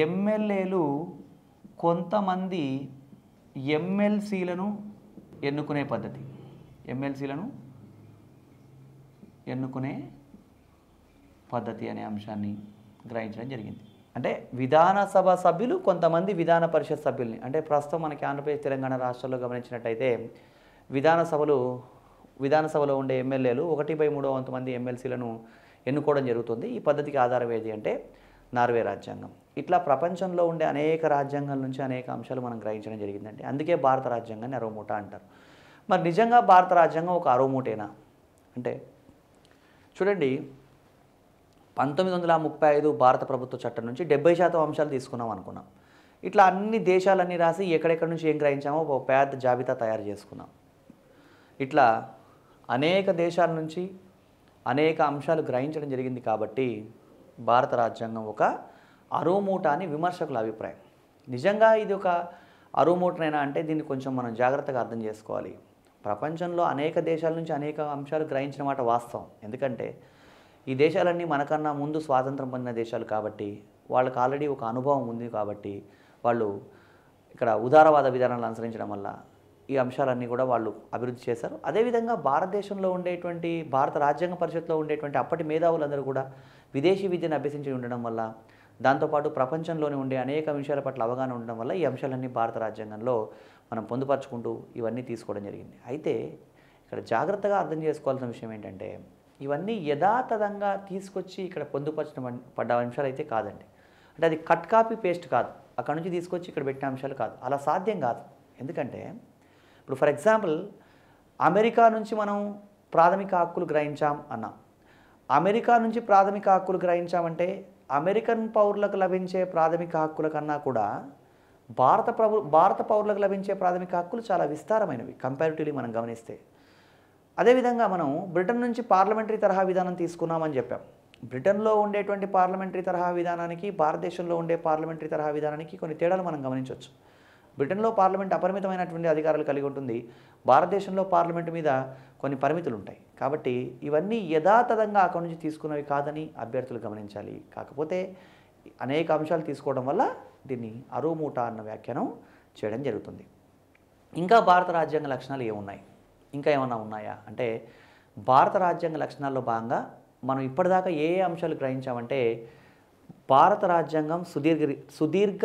ఎమ్మెల్యేలు కొంతమంది ఎమ్మెల్సీలను ఎన్నుకునే పద్ధతి అనే అంశాన్ని గ్రహించడం జరిగింది. అంటే విధానసభ సభ్యులు కొంతమంది విధాన పరిషత్ సభ్యుల్ని, అంటే ప్రస్తుతం మనకి ఆంధ్రప్రదేశ్ తెలంగాణ రాష్ట్రాల్లో గమనించినట్టయితే విధానసభలో ఉండే ఎమ్మెల్యేలు 1/3 మంది ఎమ్మెల్సీలను ఎన్నుకోవడం జరుగుతుంది. ఈ పద్ధతికి ఆధారం ఏది అంటే నార్వే రాజ్యాంగం. ఇట్లా ప్రపంచంలో ఉండే అనేక రాజ్యాంగాల నుంచి అనేక అంశాలు మనం గ్రహించడం జరిగిందండి. అందుకే భారత రాజ్యాంగాన్ని అరవమూట అంటారు. మరి నిజంగా భారత రాజ్యాంగం ఒక అరవమూటేనా అంటే చూడండి, 1935 భారత ప్రభుత్వ చట్టం నుంచి 70% అంశాలు తీసుకున్నాం అనుకున్నాం. ఇట్లా అన్ని దేశాలన్నీ రాసి ఎక్కడెక్కడి నుంచి ఏం గ్రహించామో ఒక పెద్ద జాబితా తయారు చేసుకున్నాం. ఇట్లా అనేక దేశాల నుంచి అనేక అంశాలు గ్రహించడం జరిగింది. కాబట్టి భారత రాజ్యాంగం ఒక అరువుమూట అని విమర్శకుల అభిప్రాయం. నిజంగా ఇది ఒక అరువుమూటనైనా అంటే దీన్ని కొంచెం మనం జాగ్రత్తగా అర్థం చేసుకోవాలి. ప్రపంచంలో అనేక దేశాల నుంచి అనేక అంశాలు గ్రహించిన మాట వాస్తవం. ఎందుకంటే ఈ దేశాలన్నీ మనకన్నా ముందు స్వాతంత్రం పొందిన దేశాలు కాబట్టి వాళ్ళకి ఆల్రెడీ ఒక అనుభవం ఉంది. కాబట్టి వాళ్ళు ఇక్కడ ఉదారవాద విధానాలను అనుసరించడం వల్ల ఈ అంశాలన్నీ కూడా వాళ్ళు అభివృద్ధి చేశారు. అదేవిధంగా భారతదేశంలో ఉండేటువంటి భారత రాజ్యాంగ పరిషత్లో ఉండేటువంటి అప్పటి మేధావులందరూ కూడా విదేశీ విద్యను అభ్యసించి ఉండడం వల్ల, దాంతోపాటు ప్రపంచంలోనే ఉండే అనేక విషయాల పట్ల అవగాహన ఉండడం వల్ల ఈ అంశాలన్నీ భారత రాజ్యాంగంలో మనం పొందుపరుచుకుంటూ ఇవన్నీ తీసుకోవడం జరిగింది. అయితే ఇక్కడ జాగ్రత్తగా అర్థం చేసుకోవాల్సిన విషయం ఏంటంటే ఇవన్నీ యథాతథంగా తీసుకొచ్చి ఇక్కడ పడ్డ అంశాలు అయితే కాదండి. అంటే అది కట్ కాపీ పేస్ట్ కాదు, అక్కడ నుంచి తీసుకొచ్చి ఇక్కడ పెట్టిన అంశాలు కాదు. అలా సాధ్యం కాదు. ఎందుకంటే ఇప్పుడు ఫర్ ఎగ్జాంపుల్ అమెరికా నుంచి మనం ప్రాథమిక హక్కులు గ్రహించాం అన్నాం. అమెరికా నుంచి ప్రాథమిక హక్కులు గ్రహించామంటే అమెరికన్ పౌరులకు లభించే ప్రాథమిక హక్కుల కన్నా కూడా భారత పౌరులకు లభించే ప్రాథమిక హక్కులు చాలా విస్తారమైనవి కంపారిటివ్లీ మనం గమనిస్తే. అదేవిధంగా మనం బ్రిటన్ నుంచి పార్లమెంటరీ తరహా విధానం తీసుకున్నామని చెప్పాం. బ్రిటన్లో ఉండేటువంటి పార్లమెంటరీ తరహా విధానానికి భారతదేశంలో ఉండే పార్లమెంటరీ తరహా విధానానికి కొన్ని తేడాలు మనం గమనించవచ్చు. బ్రిటన్లో పార్లమెంట్ అపరిమితమైనటువంటి అధికారాలు కలిగి ఉంటుంది. భారతదేశంలో పార్లమెంట్ మీద కొన్ని పరిమితులు ఉంటాయి. కాబట్టి ఇవన్నీ యథాతథంగా అక్కడి నుంచి తీసుకున్నవి కాదని అభ్యర్థులు గమనించాలి. కాకపోతే అనేక అంశాలు తీసుకోవడం వల్ల దీన్ని అరువుమూట అన్న వ్యాఖ్యానం చేయడం జరుగుతుంది. ఇంకా భారత రాజ్యాంగ లక్షణాలు ఏమున్నాయి, ఇంకా ఏమన్నా ఉన్నాయా అంటే, భారత రాజ్యాంగ లక్షణాల్లో భాగంగా మనం ఇప్పటిదాకా ఏ అంశాలు గ్రహించామంటే, భారత రాజ్యాంగం సుదీర్ఘ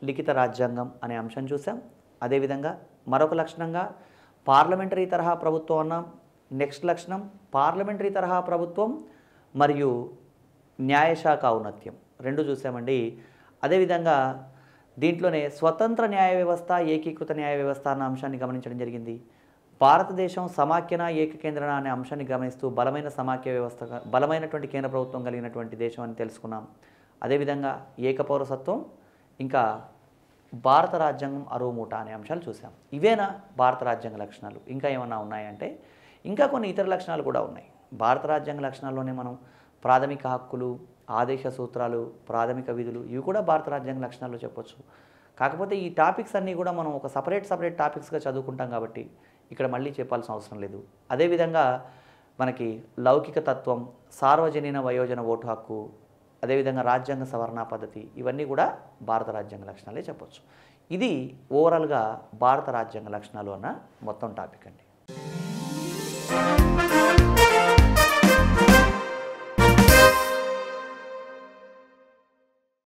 లిఖిత రాజ్యాంగం అనే అంశం చూసాం. అదేవిధంగా మరొక లక్షణంగా పార్లమెంటరీ తరహా ప్రభుత్వం అన్నాం. నెక్స్ట్ లక్షణం పార్లమెంటరీ తరహా ప్రభుత్వం మరియు న్యాయశాఖ ఔన్నత్యం రెండు చూసామండి. అదేవిధంగా దీంట్లోనే స్వతంత్ర న్యాయ వ్యవస్థ, ఏకీకృత న్యాయ వ్యవస్థ అన్న అంశాన్ని గమనించడం జరిగింది. భారతదేశం సమాఖ్యన ఏకకేంద్రన అనే అంశాన్ని గమనిస్తూ బలమైన సమాఖ్య వ్యవస్థ, బలమైనటువంటి కేంద్ర ప్రభుత్వం కలిగినటువంటి దేశం అని తెలుసుకున్నాం. అదేవిధంగా ఏకపౌరసత్వం, ఇంకా భారత రాజ్యాంగం అరువుమూట అనే అంశాలు చూసాం. ఇవేనా భారత రాజ్యాంగ లక్షణాలు? ఇంకా ఏమన్నా ఉన్నాయంటే ఇంకా కొన్ని ఇతర లక్షణాలు కూడా ఉన్నాయి. భారత రాజ్యాంగ లక్షణాల్లోనే మనం ప్రాథమిక హక్కులు, ఆదేశ సూత్రాలు, ప్రాథమిక విధులు ఇవి కూడా భారత రాజ్యాంగ లక్షణాల్లో చెప్పొచ్చు. కాకపోతే ఈ టాపిక్స్ అన్నీ కూడా మనం ఒక సపరేట్ టాపిక్స్గా చదువుకుంటాం కాబట్టి ఇక్కడ మళ్ళీ చెప్పాల్సిన అవసరం లేదు. అదేవిధంగా మనకి లౌకిక తత్వం, సార్వజనీన వయోజన ఓటు హక్కు, అదేవిధంగా రాజ్యాంగ సవరణ పద్ధతి ఇవన్నీ కూడా భారత రాజ్యాంగ లక్షణాలే చెప్పొచ్చు. ఇది ఓవరాల్గా భారత రాజ్యాంగ లక్షణాలు అన్న మొత్తం టాపిక్ అండి.